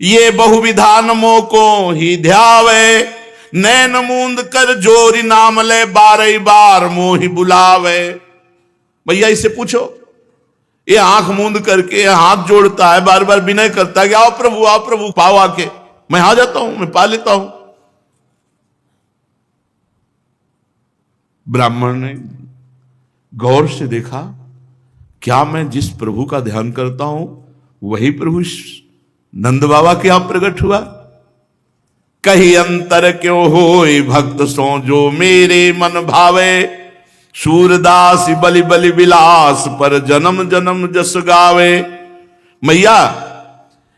ये बहुविधान मोको ही ध्यावे, नैन मूंद कर जोरी नाम ले, 12 बार मोहि बुलावे। भैया इससे पूछो, ये आंख मूंद करके हाथ जोड़ता है, बार बार विनय करता है कि आओ प्रभु पाओ आके, मैं आ जाता हूं, मैं पा लेता हूं। ब्राह्मण ने गौर से देखा, क्या मैं जिस प्रभु का ध्यान करता हूं वही प्रभु नंद बाबा के यहां प्रकट हुआ? कहीं अंतर क्यों होए भक्त सो, जो मेरे मन भावे, सूरदास बलि बलि विलास, पर जन्म जन्म जस गावे। मैया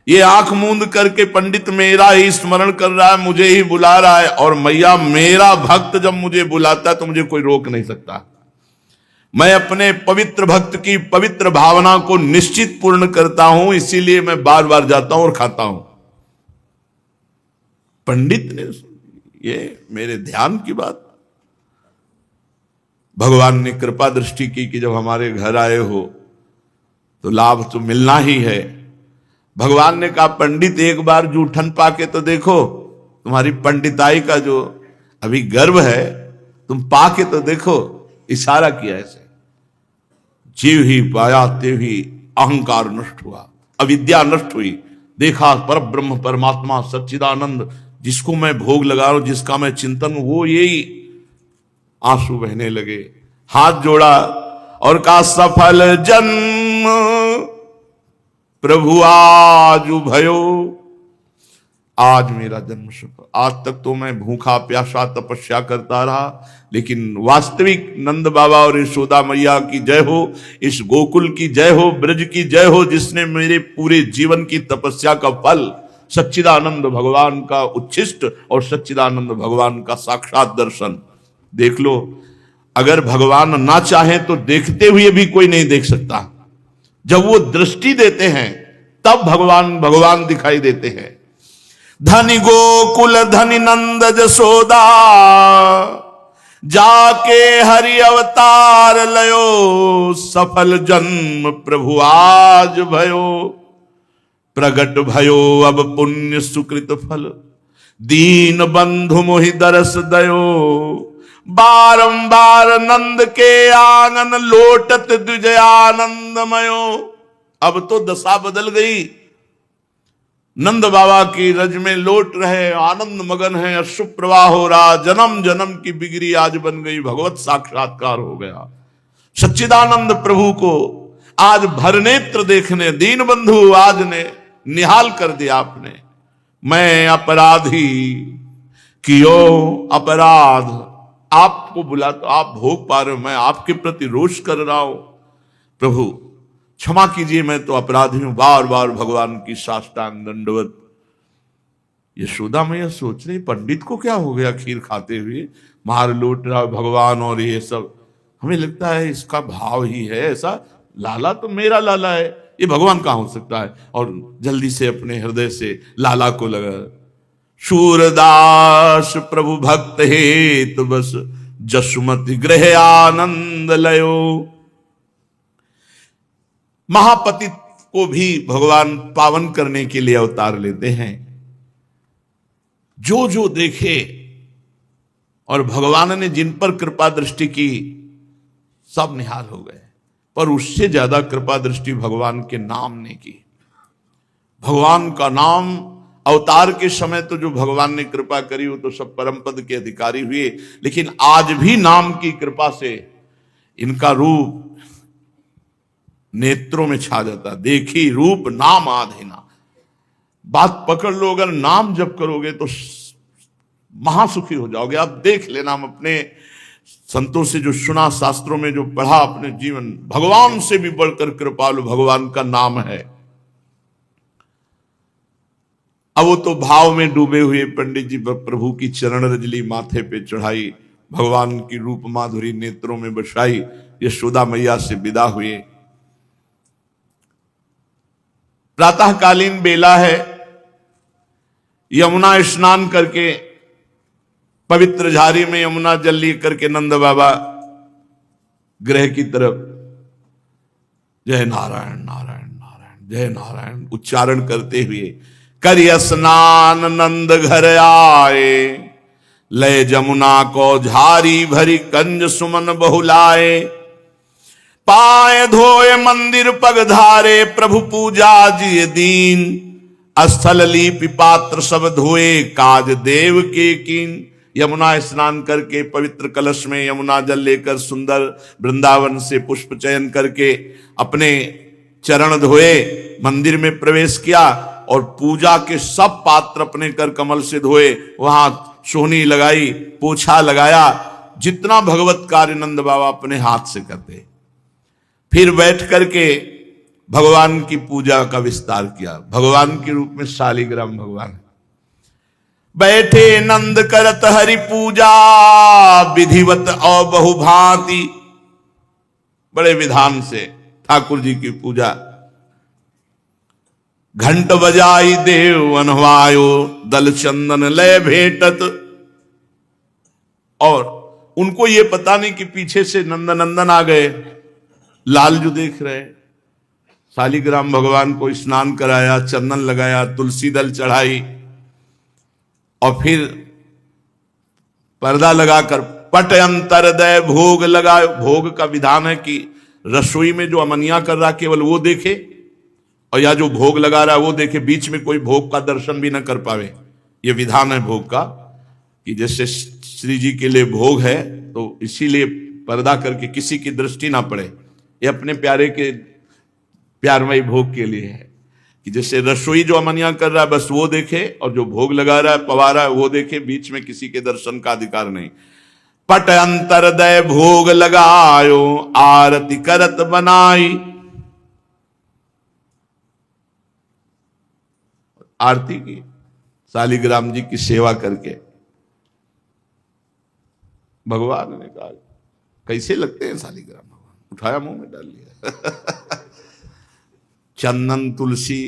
ये आंख मूंद करके पंडित मेरा ही स्मरण कर रहा है, मुझे ही बुला रहा है, और मैया मेरा भक्त जब मुझे बुलाता है तो मुझे कोई रोक नहीं सकता। मैं अपने पवित्र भक्त की पवित्र भावना को निश्चित पूर्ण करता हूं, इसीलिए मैं बार बार जाता हूं और खाता हूं। पंडित ने ये मेरे ध्यान की बात, भगवान ने कृपा दृष्टि की कि जब हमारे घर आए हो तो लाभ तो मिलना ही है। भगवान ने कहा पंडित एक बार जूठन पाके तो देखो, तुम्हारी पंडिताई का जो अभी गर्व है तुम पाके तो देखो। इशारा किया ऐसे, जीव ही पाया ते ही अहंकार नष्ट हुआ, अविद्या नष्ट हुई। देखा पर ब्रह्म परमात्मा सच्चिदानंद, जिसको मैं भोग लगा रहा हूं, जिसका मैं चिंतन, वो यही। आंसू बहने लगे, हाथ जोड़ा और कहा सफल जन्म प्रभु आज भयो, आज मेरा जन्म सफल। आज तक तो मैं भूखा प्यासा तपस्या करता रहा, लेकिन वास्तविक नंद बाबा और यशोदा मैया की जय हो, इस गोकुल की जय हो, ब्रज की जय हो, जिसने मेरे पूरे जीवन की तपस्या का फल सच्चिदानंद भगवान का उच्छिष्ट और सच्चिदानंद भगवान का साक्षात दर्शन। देख लो, अगर भगवान ना चाहे तो देखते हुए भी कोई नहीं देख सकता। जब वो दृष्टि देते हैं तब भगवान दिखाई देते हैं। धनी गोकुल धनी नंद जसोदा, जाके हरि अवतार लयो, सफल जन्म प्रभु आज भयो, प्रगट भयो अब पुण्य सुकृत फल, दीन बंधु मोहि दरस दयो, बारंबार नंद के आंगन लोटत द्विजयानंदमयो। अब तो दशा बदल गई, नंद बाबा की रज में लोट रहे, आनंद मगन है, अश्रु प्रवाह हो रहा, जन्म जन्म की बिगड़ी आज बन गई, भगवत साक्षात्कार हो गया। सच्चिदानंद प्रभु को आज भरनेत्र देखने दीन बंधु आज ने निहाल कर दिया आपने। मैं अपराधी कियो अपराध, आपको बुला तो आप भोग पा रहे हो, मैं आपके प्रति रोष कर रहा हूं, प्रभु क्षमा कीजिए, मैं तो अपराधी हूं। बार बार भगवान की साष्टांग दंडवत। यशोदा मैया सोच रही पंडित को क्या हो गया, खीर खाते हुए मार लूट रहा भगवान, और ये सब हमें लगता है इसका भाव ही है ऐसा। लाला तो मेरा लाला है, ये भगवान कहां हो सकता है? और जल्दी से अपने हृदय से लाला को लगा, शूरदास प्रभु भक्त हेतु बस, जसुमति गृह आनंद लयो। महापति को भी भगवान पावन करने के लिए अवतार लेते हैं। जो जो देखे, और भगवान ने जिन पर कृपा दृष्टि की सब निहाल हो गए, पर उससे ज्यादा कृपा दृष्टि भगवान के नाम ने की। भगवान का नाम अवतार के समय तो जो भगवान ने कृपा करी वो तो सब परम पद के अधिकारी हुए, लेकिन आज भी नाम की कृपा से इनका रूप नेत्रों में छा जाता। देखी रूप नाम आधीना, बात पकड़ लो, अगर नाम जप करोगे तो महासुखी हो जाओगे। आप देख लेना, हम अपने संतों से जो सुना, शास्त्रों में जो पढ़ा, अपने जीवन, भगवान से भी बढ़कर कृपालु भगवान का नाम है। अब वो तो भाव में डूबे हुए पंडित जी प्रभु की चरण रजली माथे पे चढ़ाई, भगवान की रूप माधुरी नेत्रों में बसाई, यशोदा मैया से विदा हुए। प्रातःकालीन बेला है, यमुना स्नान करके पवित्र झारी में यमुना जल ली करके नंद बाबा गृह की तरफ जय नारायण नारायण नारायण जय नारायण उच्चारण करते हुए कर स्नान नंद घर आए, लय जमुना को झारी भरी कंज सुमन बहुलाए, पाए धोए मंदिर पगधारे प्रभु पूजा जी दीन, स्थल लीपि पात्र सब धोए काज देव के कीन। यमुना स्नान करके पवित्र कलश में यमुना जल लेकर सुंदर वृंदावन से पुष्प चयन करके अपने चरण धोए, मंदिर में प्रवेश किया और पूजा के सब पात्र अपने कर कमल से धोए, वहां सोहनी लगाई, पोछा लगाया, जितना भगवत कार्य नंद बाबा अपने हाथ से करते। फिर बैठ करके भगवान की पूजा का विस्तार किया। भगवान के रूप में शालिग्राम भगवान बैठे नंद करत हरि पूजा, विधिवत और बहुभांति, बड़े विधान से ठाकुर जी की पूजा। घंट बजाई देव अनवायो, दल चंदन लय भेटत। और उनको ये पता नहीं कि पीछे से नंदन आ गए। लाल जो देख रहे, शालिग्राम भगवान को स्नान कराया, चंदन लगाया, तुलसी दल चढ़ाई और फिर पर्दा लगाकर पट अंतरदय भोग लगाए। भोग का विधान है कि रसोई में जो अमनिया कर रहा केवल वो देखे और या जो भोग लगा रहा है वो देखे, बीच में कोई भोग का दर्शन भी न कर पावे। ये विधान है भोग का कि जैसे श्री जी के लिए भोग है तो इसीलिए पर्दा करके किसी की दृष्टि ना पड़े। ये अपने प्यारे के प्यारमयी भोग के लिए है कि जैसे रसोई जो अमनिया कर रहा है बस वो देखे और जो भोग लगा रहा है पवा रहा है वो देखे, बीच में किसी के दर्शन का अधिकार नहीं। पट अंतरदय भोग लगायो, आरती करत बनाई। आरती की शालिग्राम जी की सेवा करके भगवान ने कहा कैसे लगते हैं शालिग्राम भगवान, उठाया मुंह में डाल लिया। चंदन तुलसी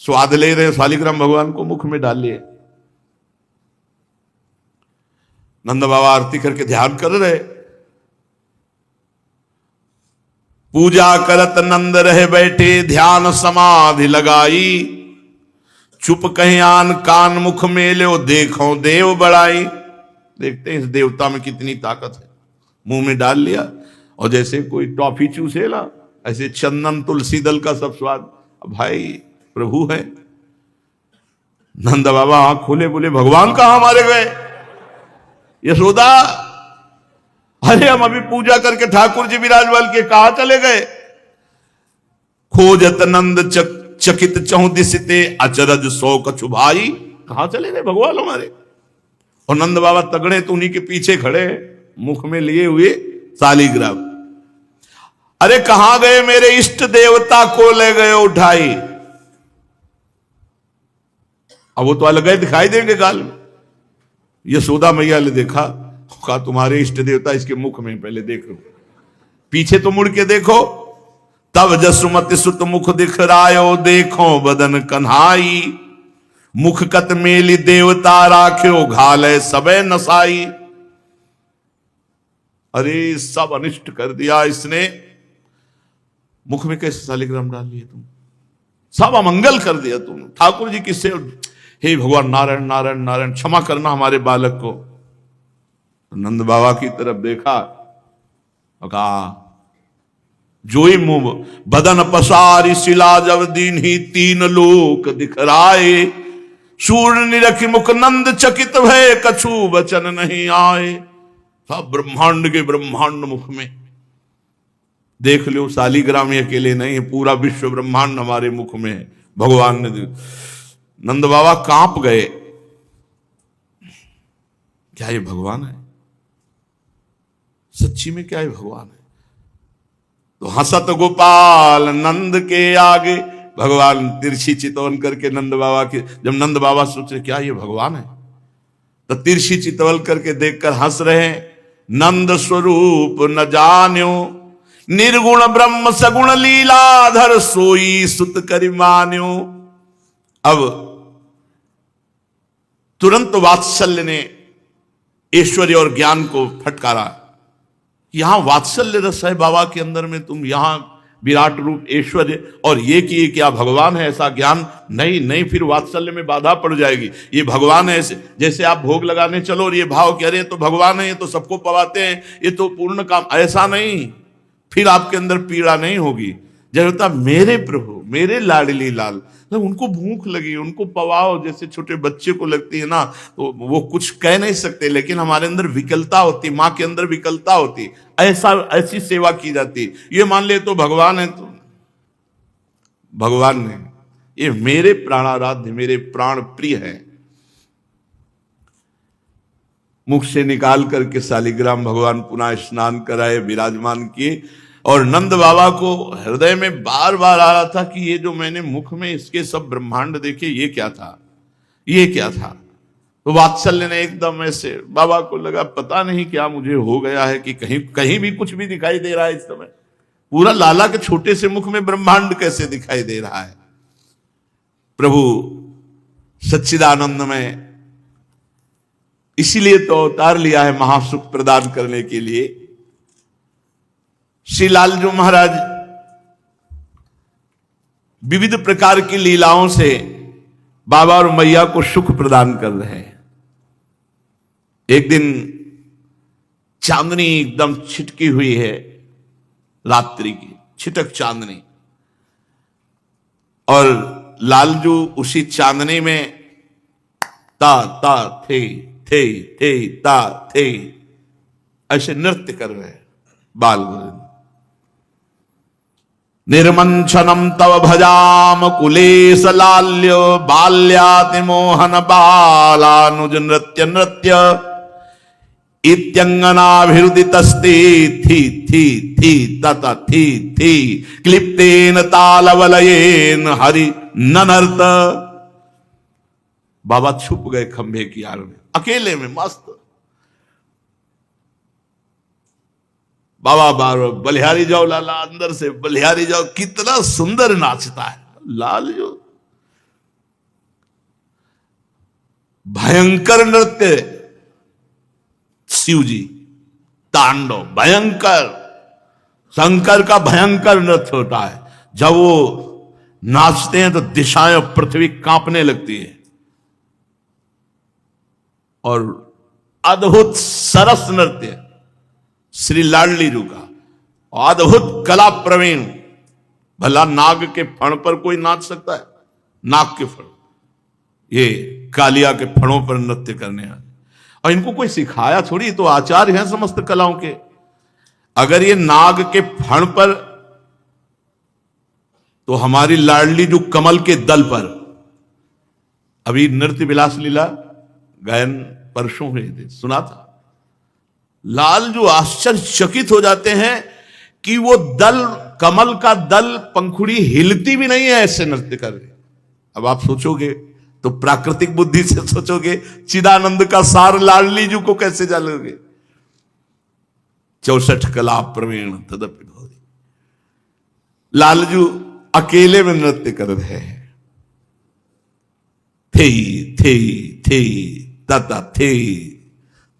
स्वाद ले रहे, शालिग्राम भगवान को मुख में डाल लिए। नंद बाबा आरती करके ध्यान कर रहे। पूजा करत नंद रहे बैठे, ध्यान समाधि लगाई। चुप कहीं आन कान मुख में लो, देखो देव बड़ाई। देखते हैं इस देवता में कितनी ताकत है। मुंह में डाल लिया और जैसे कोई टॉफी चूसे ना, ऐसे चंदन तुलसी दल का सब स्वाद। भाई प्रभु है। नंद बाबा आंख खोले, बोले भगवान कहां मारे गए? यशोदा, अरे हम अभी पूजा करके ठाकुर जी विराजमान के कहा चले गए? खोजत नंद चकित चौदिसते, अचरज सौ कछु भाई। कहां चले गए भगवान हमारे? और नंद बाबा तगड़े तो उन्हीं के पीछे खड़े, मुख में लिए हुए शालिग्राम। अरे कहां गए मेरे इष्ट देवता को ले गए उठाई? अब वो तो अलग ही दिखाई देंगे गाल में। यशोदा मैया ने देखा, कहा तुम्हारे इष्ट देवता इसके मुख में, पहले देख लो, पीछे तो मुड़ के देखो। तब जसुमति सुत मुख दिख रायो, देखो बदन कन्हाई। मुख कत मेली देवता राख्यो, घाले सबे नसाई। अरे सब अनिष्ट कर दिया इसने। मुख में कैसे शालिग्राम डाल लिए तुम? सब अमंगल कर दिया तुम। ठाकुर जी किससे? हे भगवान नारायण नारायण नारायण, क्षमा करना हमारे बालक को। नंद बाबा की तरफ देखा और कहा, जोई मुंह बदन पसारी शिला जब दीन ही, तीन लोक दिखराए। सूर्य निरखी मुख नंद चकित भय, कछु वचन नहीं आए। सब ब्रह्मांड के ब्रह्मांड मुख में। देख लो शालिग्राम अकेले नहीं, पूरा विश्व ब्रह्मांड हमारे मुख में है। भगवान ने नंद बाबा कांप गए, क्या ये भगवान है? सच्ची में क्या ये भगवान है? तो हंसत गोपाल नंद के आगे। भगवान तिरछी चितवन करके नंद बाबा के, जब नंद बाबा सोचे क्या ये भगवान है, तो तिरछी चितवन करके देखकर हंस रहे। नंद स्वरूप न जान्यो, निर्गुण ब्रह्म सगुण लीलाधर, सोई सुत करि मान्यो। अब तुरंत वात्सल्य ने ऐश्वर्य और ज्ञान को फटकारा। यहां वात्सल्य रस है बाबा के अंदर में, तुम यहां विराट रूप ऐश्वर्य और ये कि ये क्या भगवान है, ऐसा ज्ञान नहीं नहीं, फिर वात्सल्य में बाधा पड़ जाएगी। ये भगवान है, जैसे आप भोग लगाने चलो और ये भाव कह रहे तो भगवान है, ये तो सबको पवाते हैं, ये तो पूर्ण काम, ऐसा नहीं, फिर आपके अंदर पीड़ा नहीं होगी। जब होता मेरे प्रभु, मेरे लाडली लाल, तो उनको भूख लगी, उनको पवाओ, जैसे छोटे बच्चे को लगती है ना, तो वो कुछ कह नहीं सकते, लेकिन हमारे अंदर विकलता होती, माँ के अंदर विकलता होती, ऐसी सेवा की जाती। ये मान ले तो भगवान है, तो भगवान ने ये मेरे प्राणाराध्य, मेरे प्राण प्रिय है। मुख से निकाल करके शालिग्राम भगवान पुनः स्नान कराए, विराजमान किए, और नंद बाबा को हृदय में बार बार आ रहा था कि ये जो मैंने मुख में इसके सब ब्रह्मांड देखे, ये क्या था, ये क्या था। तो वात्सल्य ने एकदम ऐसे, बाबा को लगा पता नहीं क्या मुझे हो गया है कि कहीं कहीं भी कुछ भी दिखाई दे रहा है इस समय, पूरा लाला के छोटे से मुख में ब्रह्मांड कैसे दिखाई दे रहा है। प्रभु सच्चिदानंद में इसीलिए तो अवतार लिया है, महासुख प्रदान करने के लिए। श्री लालजू महाराज विविध प्रकार की लीलाओं से बाबा और मैया को सुख प्रदान कर रहे हैं। एक दिन चांदनी एकदम छिटकी हुई है, रात्रि की छिटक चांदनी, और लालजू उसी चांदनी में ता ता थे ता थे ऐसे नृत्य कर रहे हैं। बाल निर्मंचनम तव भजाम कुलेश लाल्य बाल्याति मोहन बालानुज नृत्य नृत्य इत्यंगनाभिरुदितस्ते थी थी थी तत थी थी क्लिप्तेन तालवलयेन हरि ननर्त। बाबा छुप गए खंभे की आड़ में, अकेले में मस्त। बाबा बार बलिहारी जाओ लाला, अंदर से बलिहारी जाओ, कितना सुंदर नाचता है लाल जो। भयंकर नृत्य शिव जी, तांडव भयंकर, शंकर का भयंकर नृत्य होता है। जब वो नाचते हैं तो दिशाएं पृथ्वी कांपने लगती है। और अद्भुत सरस नृत्य श्री लाडली जी का, अद्भुत कला प्रवीण। भला नाग के फण पर कोई नाच सकता है? नाग के फण, ये कालिया के फणों पर नृत्य करने वाले। और इनको कोई सिखाया थोड़ी, तो आचार्य हैं समस्त कलाओं के। अगर ये नाग के फण पर, तो हमारी लाडली जो कमल के दल पर, अभी नृत्य विलास लीला गायन परसों हुए थे, सुना था। लाल जो आश्चर्यचकित हो जाते हैं कि वो दल, कमल का दल, पंखुड़ी हिलती भी नहीं है, ऐसे नृत्य कर रहे। अब आप सोचोगे तो प्राकृतिक बुद्धि से सोचोगे, चिदानंद का सार लाडली जी को कैसे जानोगे? 64 कला प्रवीण तदपि गौरी। लालजू अकेले में नृत्य कर रहे हैं। थे थे थे तता थे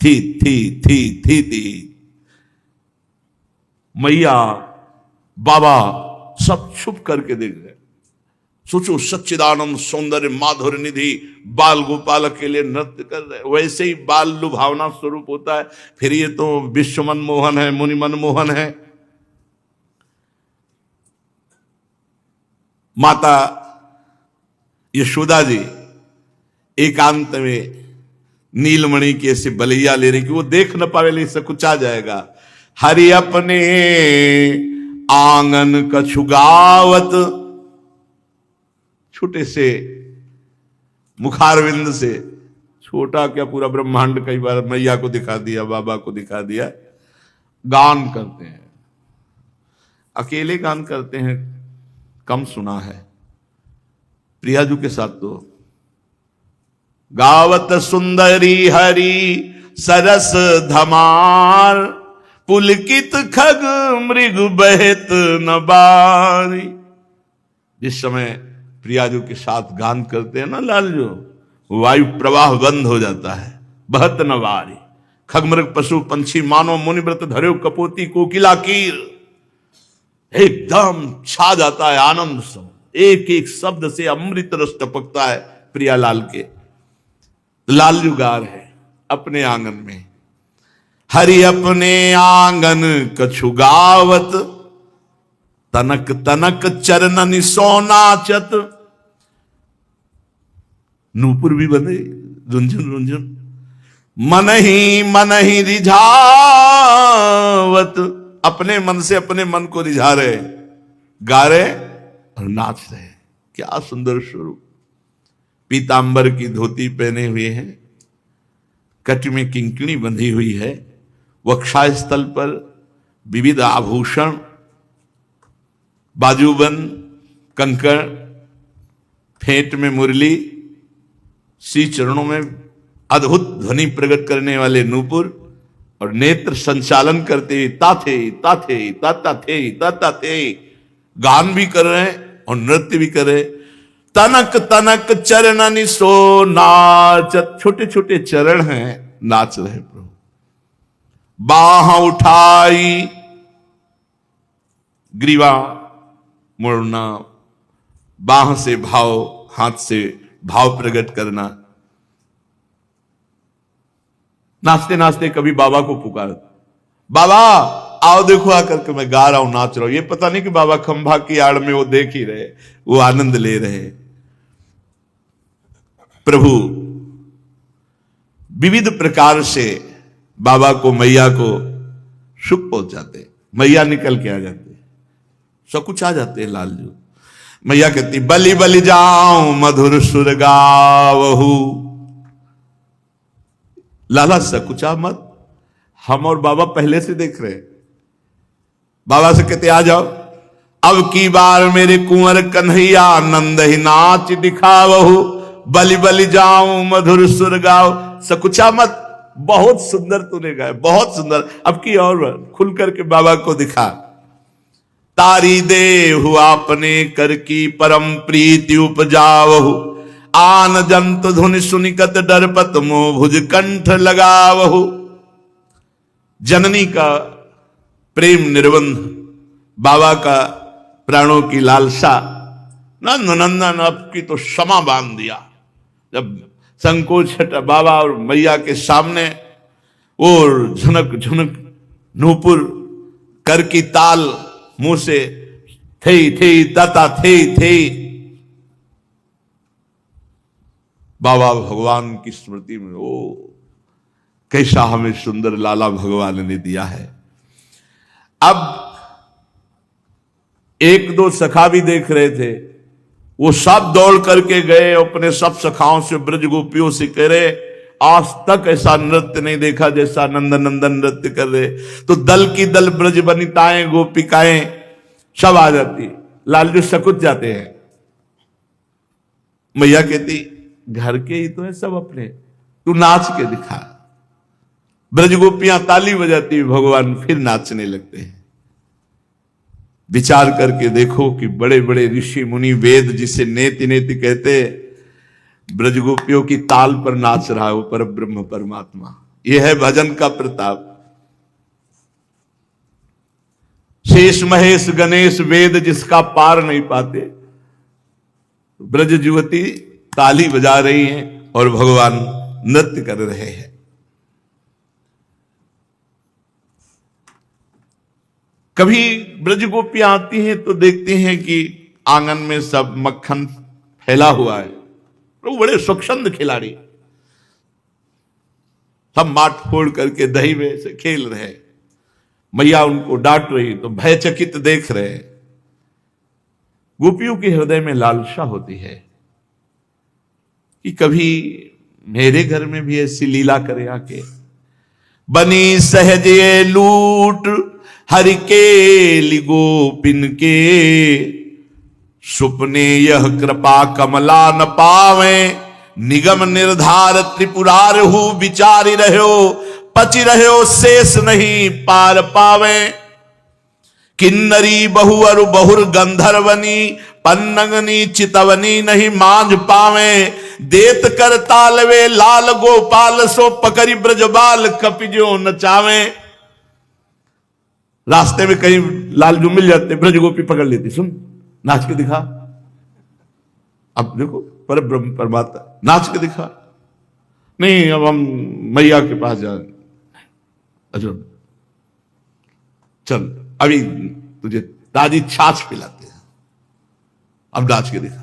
थी थी थी थी थी। मैया बाबा सब छुप करके देख रहे। सोचो, सच्चिदानंद सौंदर्य माधुर्य निधि बाल गोपाल के लिए नृत्य कर रहे। वैसे ही बाल लुभावना स्वरूप होता है, फिर ये तो विश्व मनमोहन है, मुनि मनमोहन है। माता यशोदा जी एकांत में नीलमणि की ऐसे बलैया ले रही कि वो देख न पावे, ले सकुचा जाएगा। हरि अपने आंगन कछु गावत, छोटे से मुखारविंद से, छोटा क्या पूरा ब्रह्मांड कई बार मैया को दिखा दिया, बाबा को दिखा दिया। गान करते हैं, अकेले गान करते हैं, कम सुना है। प्रियाजू के साथ तो गावत सुंदरी हरि सरस धमार, पुलकित खग मृग बहत न बारी। जिस समय प्रियाजू के साथ गान करते हैं ना लालजू, वायु प्रवाह बंद हो जाता है, बहत न वारी, खगमृग पशु पंछी मानव मुनिव्रत धर्यो कपोती कोकिला कीर, एकदम छा जाता है आनंद सब, एक एक शब्द से अमृत रस टपकता है प्रियालाल के। लाल जुगार है अपने आंगन में, हरि अपने आंगन कछु गावत, तनक तनक चरणन सोनाचत। नूपुर भी बने रुंझुन रुंझुन, मन ही रिझावत, अपने मन से अपने मन को रिझा रहे, गा रहे और नाच रहे। क्या सुंदर स्वरूप। पीतांबर की धोती पहने हुए हैं, कट में किंकणी बंधी हुई है, वक्षास्थल स्थल पर विविध आभूषण, बाजूबंद, कंकड़, फेंट में मुरली, श्री चरणों में अद्भुत ध्वनि प्रकट करने वाले नूपुर, और नेत्र संचालन करते हुए ताथे ताथे ताता थे ताता थे, गान भी कर रहे हैं और नृत्य भी कर रहे। तनक तनक चरणनि सो नाचत, छोटे छोटे चरण हैं, नाच रहे प्रभु। बाह उठाई, ग्रीवा मुड़ना, बाह से भाव, हाथ से भाव प्रकट करना। नाचते नाचते कभी बाबा को पुकार, बाबा आओ देखो आकर के मैं गा रहा हूं, नाच रहा हूं। ये पता नहीं कि बाबा खंभा की आड़ में वो देख ही रहे, वो आनंद ले रहे। प्रभु विविध प्रकार से बाबा को, मैया को सुख पहुंचाते। मैया निकल के आ जाते, सब कुछ आ जाते हैं लालजू। मैया कहती बलि बलि जाऊं मधुर सुर गावहू। लाला सकुचा मत, हम और बाबा पहले से देख रहे। बाबा से कहते आ जाओ, अब की बार मेरे कुंवर कन्हैया नंद ही नाच दिखावहू। बलि बलि जाऊं मधुर सुर गाओ। सकुचा मत, बहुत सुंदर तूने गाया, बहुत सुंदर, अब की और खुल करके बाबा को दिखा। तारी देहु आपने कर की परम प्रीति उपजावहु। आन जंत धुनि सुनिकत डरपत मोह भुज कंठ लगावहु। जननी का प्रेम निर्बंध, बाबा का प्राणों की लालसा, नंद नंदन अब की तो क्षमा बांध दिया। जब संकोच हटा बाबा और मैया के सामने, और झुनक झुनक नूपुर कर की ताल मुंह से थे ताता थे। बाबा भगवान की स्मृति में, ओ कैसा हमें सुंदर लाला भगवान ने दिया है। अब एक दो सखा भी देख रहे थे, वो सब दौड़ करके गए, अपने सब सखाओं से, ब्रज गोपियों से कह रहे आज तक ऐसा नृत्य नहीं देखा जैसा नंदन नंदन नृत्य कर रहे। तो दल की दल ब्रज वनिताएं गोपिकाएं सब आ जाती, लालजू सकुच जाते हैं। मैया कहती घर के ही तो है सब अपने, तू नाच के दिखा। ब्रज गोपियां ताली बजाती, भगवान फिर नाचने लगते हैं। विचार करके देखो कि बड़े बड़े ऋषि मुनि वेद जिसे नेति नेति कहते, ब्रज गोपियों की ताल पर नाच रहा है वो पर ब्रह्म परमात्मा। यह है भजन का प्रताप। शेष महेश गणेश वेद जिसका पार नहीं पाते, ब्रज युवती ताली बजा रही हैं और भगवान नृत्य कर रहे हैं। कभी ब्रज गोपियां आती हैं तो देखते हैं कि आंगन में सब मक्खन फैला हुआ है, तो बड़े स्वच्छंद खिलाड़ी, सब माट फोड़ करके दही में से खेल रहे। मैया उनको डांट रही तो भयचकित देख रहे। गोपियों के हृदय में लालसा होती है कि कभी मेरे घर में भी ऐसी लीला करे आके। बनी सहज ये लूट हरि के लिगोपिन के, सुपने यह कृपा कमला न पावे। निगम निर्धार त्रिपुरार हु विचारी रहो, पचि रहो शेष नहीं पार पावे। किन्नरी बहुअरु बहुर गंधर्वनी, पन्नगनी चितवनी नहीं मांझ पावे। देत कर तालवे लाल गोपाल सो पकड़ी ब्रजबाल कपिजो नचावे। रास्ते में कहीं लालजू मिल जाते, ब्रज गोपी पकड़ लेती, सुन नाच के दिखा। अब देखो पर ब्रह्म परमात्मा नाच के दिखा, नहीं अब हम मैया के पास जा, अर्जुन चल अभी तुझे दादी छाछ पिलाते हैं, अब नाच के दिखा।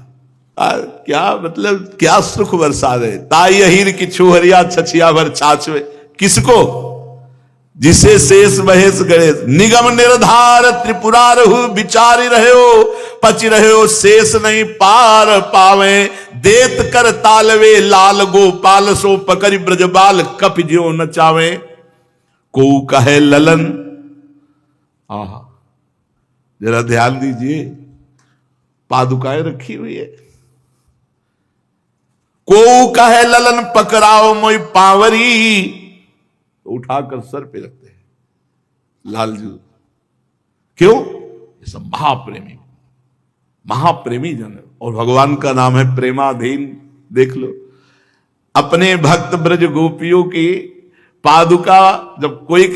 क्या मतलब, क्या सुख बरसा रहे। ताई अहीर की छुहरिया छछिया भर छाछ में, किसको, जिसे शेष महेश गणेश निगम निर्धार त्रिपुरार विचारी रहे हो, पच रहे हो शेष नहीं पार पावे। देत कर तालवे लाल गोपाल सो पकड़ ब्रजबाल कप ज्यो नचावे। को कहे ललन, आहा जरा ध्यान दीजिए, पादुकाएं रखी हुई है। को कहे ललन पकड़ाओ मोई पावरी, तो उठाकर सर पे रखते हैं लालजू। क्यों? ये सब महाप्रेमी, महाप्रेमी जन, और भगवान का नाम है प्रेमाधीन। देख लो अपने भक्त ब्रज गोपियों की पादुका, जब कोई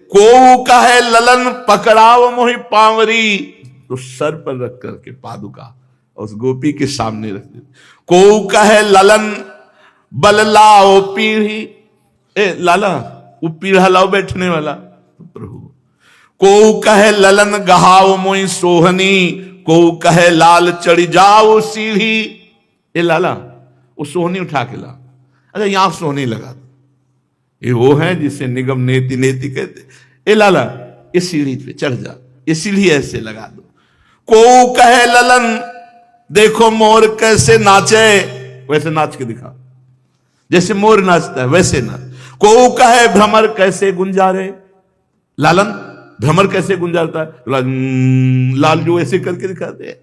को कहे ललन पकड़ाओ मोहि पावरी, तो सर पर रख करके पादुका उस गोपी के सामने रख दे। को कहे ललन बल लाओ पीढ़ी, ए लाला वो पीढ़ा लाओ बैठने वाला प्रभु। को कहे ललन गहाओ मोई सोहनी, को कहे लाल चढ़ जाओ सीढ़ी। ए लाला वो सोहनी उठा के ला, अरे यहां सोहनी लगा दो, ये वो है जिसे निगम नेति नेति कहते। ए लाला इस सीढ़ी पे चढ़ जा, ये सीढ़ी ऐसे लगा दो। को कहे ललन देखो मोर कैसे नाचे, वैसे नाच के दिखा, जैसे मोर नाचता है वैसे नाच। को कहे भ्रमर कैसे गुंजारे, लालन भ्रमर कैसे गुंजारता है, लालजू ऐसे करके दिखाते हैं।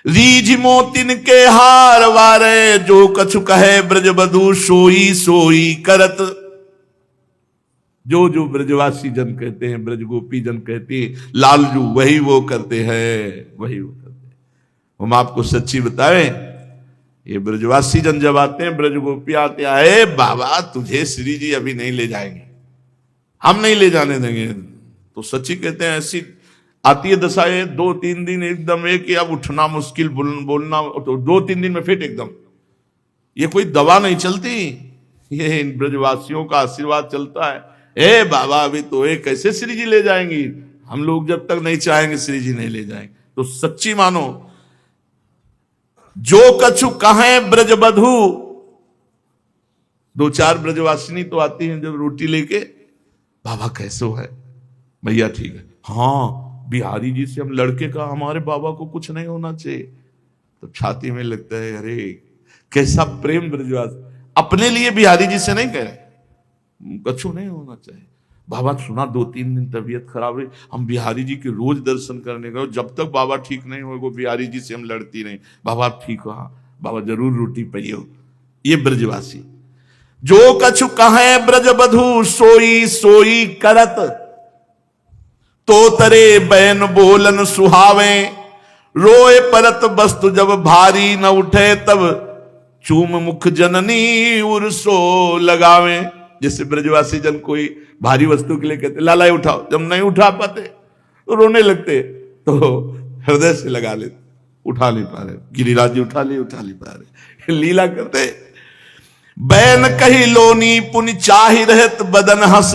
रीझ मोतिन के हार वारे, जो कछु कहे ब्रजबधू सोई सोई करत। जो जो ब्रजवासी जन कहते हैं, ब्रज गोपी जन कहते हैं, लालजू वही वो करते हैं, वही वो करते हैं। हम आपको सच्ची बताएं, ये ब्रजवासी जन जब आते हैं, ब्रज गोपी आते हैं, बाबा तुझे श्री जी अभी नहीं ले जाएंगे, हम नहीं ले जाने देंगे, तो सच्ची कहते हैं ऐसी आती है दशाएं, 2-3 दिन एकदम एक, अब उठना मुश्किल, बोलना तो 2-3 दिन में फिट एकदम। ये कोई दवा नहीं चलती, ये इन ब्रजवासियों का आशीर्वाद चलता है। ए बाबा अभी तो ये कैसे श्री जी ले जाएंगी, हम लोग जब तक नहीं चाहेंगे श्री जी नहीं ले जाएंगे। तो सच्ची मानो, जो कछु कहे ब्रजबधू, 2-4 ब्रजवासिनी तो आती हैं जब रोटी लेके, बाबा कैसो है, भैया ठीक है, हाँ बिहारी जी से हम लड़के का, हमारे बाबा को कुछ नहीं होना चाहिए, तो छाती में लगता है अरे कैसा प्रेम ब्रजवास, अपने लिए बिहारी जी से नहीं कह रहे कछु नहीं होना चाहिए। बाबा सुना 2-3 दिन तबीयत खराब रही, हम बिहारी जी के रोज दर्शन करने गए, जब तक बाबा ठीक नहीं हो बिहारी जी से हम लड़ती नहीं। बाबा आप ठीक हो, हाँ बाबा जरूर रोटी पाइयो। ये ब्रजवासी। जो कछु कहे ब्रजबधू सोई सोई करत, तो तरे बैन बोलन सुहावे। रोए परत वस्तु जब भारी न उठे, तब चूम मुख जननी उर्सो लगावे। जैसे ब्रजवासी जन कोई भारी वस्तु के लिए कहते लाला उठाओ, जब नहीं उठा पाते तो रोने लगते, तो हृदय से लगा लेते, उठा नहीं पा रहे, गिरिराज जी उठा नहीं पा रहे, लीला करते। बैन कही लोनी पुनि चाहि रहत बदन हस,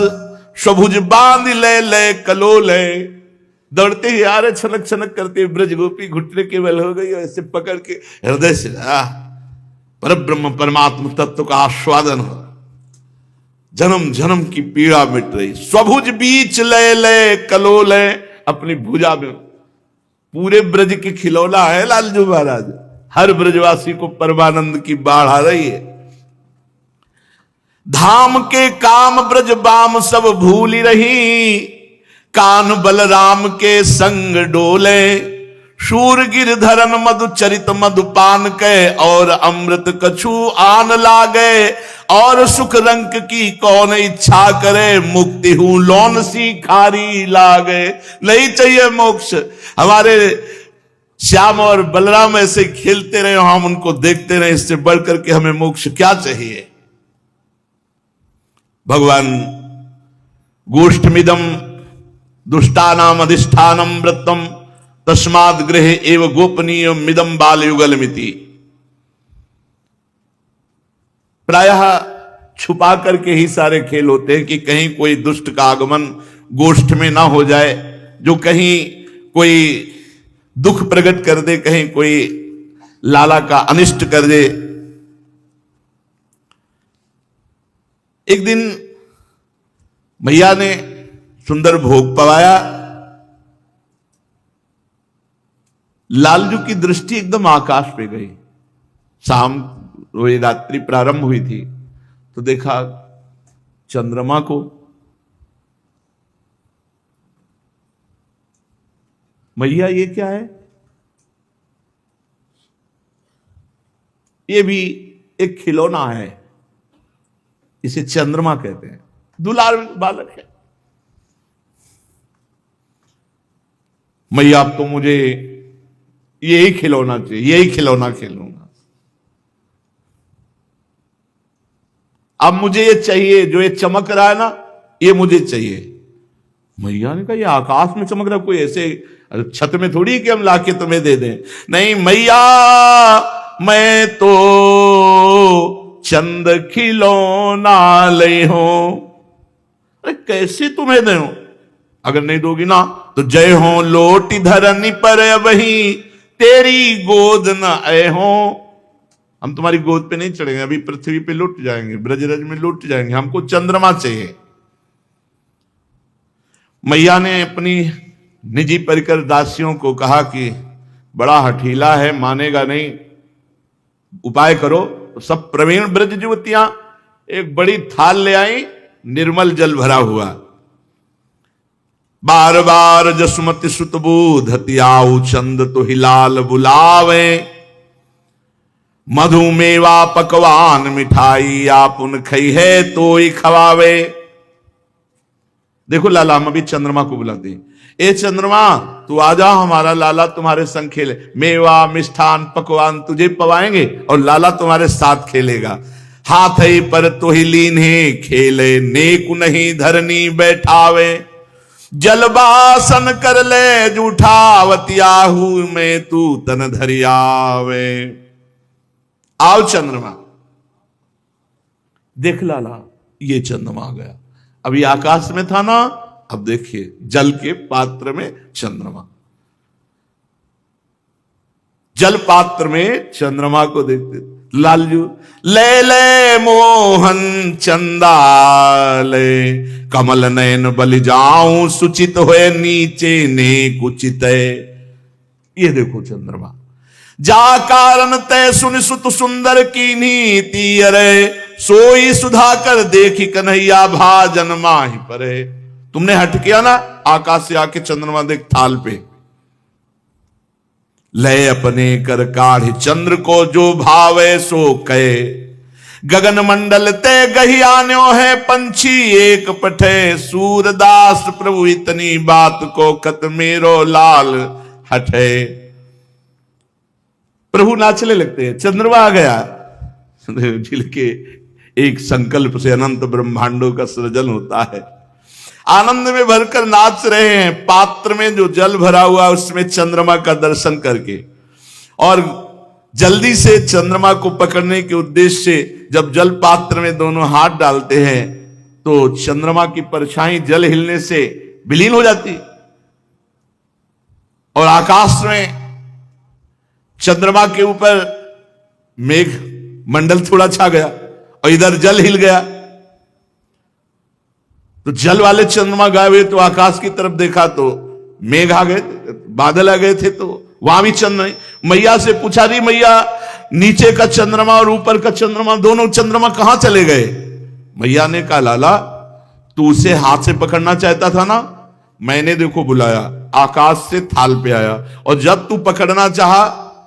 स्वभुज बांध ले ले कलो ले। दौड़ते ही आ रहे, छनक छनक करते, ब्रज गोपी घुटने के बल हो गई, ऐसे पकड़ के हृदय से पर ब्रह्म परमात्मा तत्व का आस्वादन हो, जन्म जन्म की पीड़ा मिट रही। स्वभुज बीच ले ले कलो ले, अपनी भुजा में पूरे ब्रज के खिलौना है लालजू महाराज, हर ब्रजवासी को परमानंद की बाढ़ आ रही है। धाम के काम ब्रज बाम सब भूली रही, कान बलराम के संग डोले। शूर गिरधरन मधु चरित मधुपान के, और अमृत कछु आन लागे। और सुख रंक की कौन इच्छा करे, मुक्ति हूं लौन सी खारी लागे। नहीं चाहिए मोक्ष, हमारे श्याम और बलराम ऐसे खेलते रहे, हम उनको देखते रहे, इससे बढ़कर के हमें मोक्ष क्या चाहिए। भगवान गोष्ठमिदम दुष्टानाम अधिष्ठानम व्रतम तस्माद गृह एव गोपनीय मिदम बाल युगलमिति। प्रायः छुपा करके ही सारे खेल होते हैं कि कहीं कोई दुष्ट का आगमन गोष्ठ में ना हो जाए, जो कहीं कोई दुख प्रकट कर दे, कहीं कोई लाला का अनिष्ट कर दे। एक दिन मैया ने सुंदर भोग पवाया, लालजू की दृष्टि एकदम आकाश पे गई। शाम वही रात्रि प्रारंभ हुई थी तो देखा चंद्रमा को। मैया ये क्या है? ये भी एक खिलौना है, इसे चंद्रमा कहते हैं, दुलार बालक है। मैया अब तो मुझे यही खिलौना चाहिए, यही खिलौना खेलूंगा, अब मुझे ये चाहिए, जो ये चमक रहा है ना ये मुझे चाहिए। मैया ने कहा ये आकाश में चमक रहा, कोई ऐसे छत में थोड़ी कि हम लाके तुम्हें दे दें। नहीं मैया, मैं तो चंद खिलौना ले हूं। अरे कैसे तुम्हें दे? अगर नहीं दोगी ना तो जय हो लोटी धरनी पर वही तेरी गोद न आए हो। हम तुम्हारी गोद पे नहीं चढ़ेंगे, अभी पृथ्वी पे लुट जाएंगे, ब्रजरज में लुट जाएंगे, हमको चंद्रमा चाहिए। मैया ने अपनी निजी परिकर दासियों को कहा कि बड़ा हठीला है, मानेगा नहीं, उपाय करो। तो सब प्रवीण ब्रज युवतियां एक बड़ी थाल ले आई, निर्मल जल भरा हुआ। बार बार जसमति सुत बूधति आऊ चंद तो हिलाल बुलावे, मधुमेवा पकवान मिठाई आपुन खई है तो ही खवावे। देखो लाला, हम अभी चंद्रमा को बुलाते हैं, ए चंद्रमा तू आजा, हमारा लाला तुम्हारे संग खेले, मेवा मिष्ठान पकवान तुझे पवाएंगे और लाला तुम्हारे साथ खेलेगा। हाथ ही पर तो ही लीन है खेले, नेकु नहीं धरनी बैठावे, जलबासन कर ले जूठावतियाहू में तू तन धरियावे। आओ चंद्रमा। देख लाला, ये चंद्रमा आ गया। अभी आकाश में था ना, अब देखिए जल के पात्र में चंद्रमा। जल पात्र में चंद्रमा को देखते लालजू ले ले मोहन चंदाले, कमल नयन बलि जाऊं सुचित हुए नीचे ने कुचित। ये देखो चंद्रमा। जा कारण तय सुन सुत सुंदर की नीति, अरे सोई सुधाकर देखी कन्हैया भाजन माही परे। तुमने हट किया ना, आकाश से आके चंद्रमा देख थाल पे। ले अपने कर काढ़ चंद्र को जो भावे सो कहे, गगन मंडल ते गहियान्यो है पंछी एक पठे, सूरदास प्रभु इतनी बात को खत मेरो लाल हटे। प्रभु नाचने लगते हैं, चंद्रमा आ गया। जिनके एक संकल्प से अनंत ब्रह्मांडों का सृजन होता है। आनंद में भरकर नाच रहे हैं, पात्र में जो जल भरा हुआ उसमें चंद्रमा का दर्शन करके। और जल्दी से चंद्रमा को पकड़ने के उद्देश्य से जब जल पात्र में दोनों हाथ डालते हैं तो चंद्रमा की परछाई जल हिलने से विलीन हो जाती और आकाश में चंद्रमा के ऊपर मेघ मंडल थोड़ा छा गया और इधर जल हिल गया। तो जल वाले चंद्रमा गायब हुए तो आकाश की तरफ देखा तो मेघ आ गए, बादल आ गए थे, तो वहां भी चंद्रमा। मैया से पूछा, रही मैया नीचे का चंद्रमा और ऊपर का चंद्रमा, दोनों चंद्रमा कहां चले गए? मैया ने कहा, लाला तू उसे हाथ से पकड़ना चाहता था ना, मैंने देखो बुलाया, आकाश से थाल पे आया और जब तू पकड़ना चाहा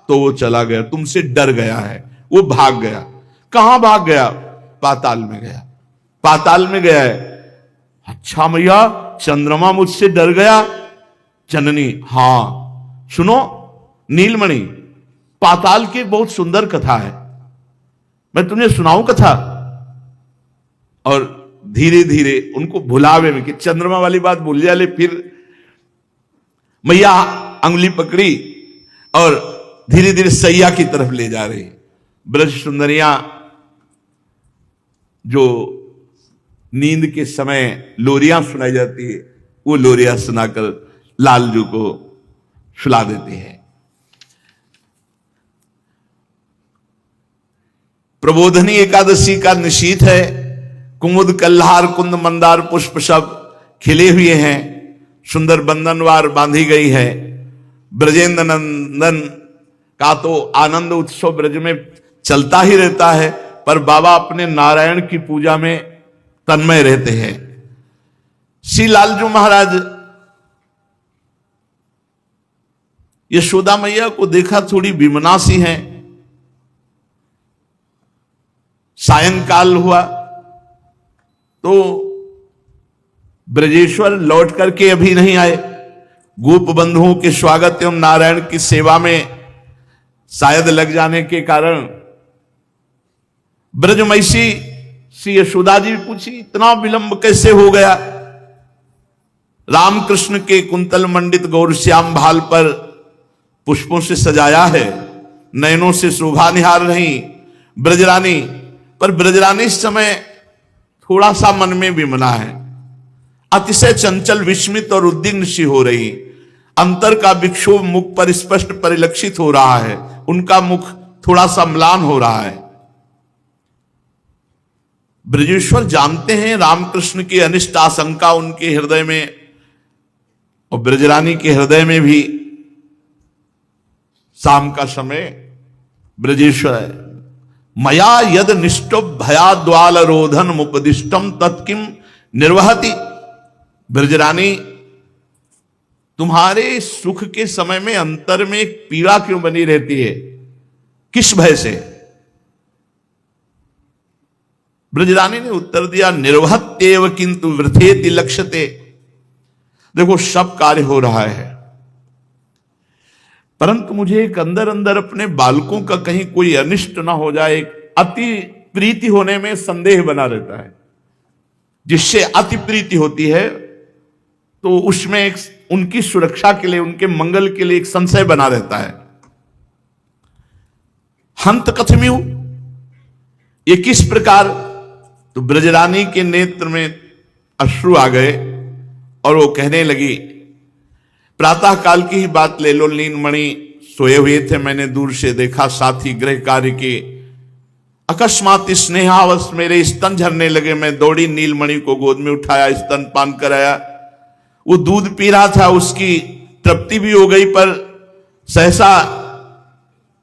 तो वो चला गया, तुमसे डर गया है, वो भाग गया। कहां भाग गया? पाताल में गया। पाताल में गया है। अच्छा मैया, चंद्रमा मुझसे डर गया? जननी, हां सुनो, नीलमणि, पाताल की बहुत सुंदर कथा है, मैं तुम्हें सुनाऊं कथा। और धीरे धीरे उनको भुलावे में कि चंद्रमा वाली बात भूल जाले, फिर मैया अंगुली पकड़ी और धीरे धीरे सैया की तरफ ले जा रही। ब्रज सुंदरियां जो नींद के समय लोरियां सुनाई जाती है, वो लोरियां सुनाकर लालजू को सुला देती है। प्रबोधनी एकादशी का निशीथ है। कुमुद कल्हार कुंद मंदार पुष्प सब खिले हुए हैं, सुंदर बंधनवार बांधी गई है। ब्रजेंद्र नंदन का तो आनंद उत्सव ब्रज में चलता ही रहता है, पर बाबा अपने नारायण की पूजा में तन्मय रहते हैं। श्री लालजू महाराज यशोदा मैया को देखा थोड़ी विमना सी हैं। सायंकाल हुआ तो ब्रजेश्वर लौट करके अभी नहीं आए। गोप बंधुओं के स्वागत एवं नारायण की सेवा में शायद लग जाने के कारण ब्रजमयसी श्री यशोदा जी पूछी, इतना विलंब कैसे हो गया? रामकृष्ण के कुंतल मंडित गौर श्याम भाल पर पुष्पों से सजाया है, नयनों से शोभा निहार रही ब्रजरानी, पर ब्रजरानी इस समय थोड़ा सा मन में विमना है, अतिशय चंचल विस्मित और उद्विग्न सी हो रही। अंतर का विक्षोभ मुख पर स्पष्ट परिलक्षित हो रहा है, उनका मुख थोड़ा सा म्लान हो रहा है। ब्रजेश्वर जानते हैं रामकृष्ण की अनिष्ट आशंका उनके हृदय में और ब्रजरानी के हृदय में भी। शाम का समय ब्रजेश्वर मया यद निष्टो भयाद्वाल रोधन मुपदिष्टम तत्किम निर्वहति। ब्रजरानी, तुम्हारे सुख के समय में अंतर में एक पीड़ा क्यों बनी रहती है, किस भय से? ब्रजरानी ने उत्तर दिया, निर्वहत्येव किंतु वृथेति लक्ष्यते। देखो सब कार्य हो रहा है, परंतु मुझे एक अंदर अंदर अपने बालकों का कहीं कोई अनिष्ट ना हो जाए, अति प्रीति होने में संदेह बना रहता है। जिससे अति प्रीति होती है तो उसमें एक उनकी सुरक्षा के लिए, उनके मंगल के लिए एक संशय बना रहता है। हंत कथम्यु, ये किस प्रकार? तो ब्रजरानी के नेत्र में अश्रु आ गए और वो कहने लगी, प्रातः काल की ही बात ले लो, नीलमणि सोए हुए थे, मैंने दूर से देखा, साथी गृह कार्य के अकस्मात स्नेहावश मेरे स्तन झरने लगे। मैं दौड़ी, नीलमणि को गोद में उठाया, स्तन पान कराया। वो दूध पी रहा था, उसकी तृप्ति भी हो गई, पर सहसा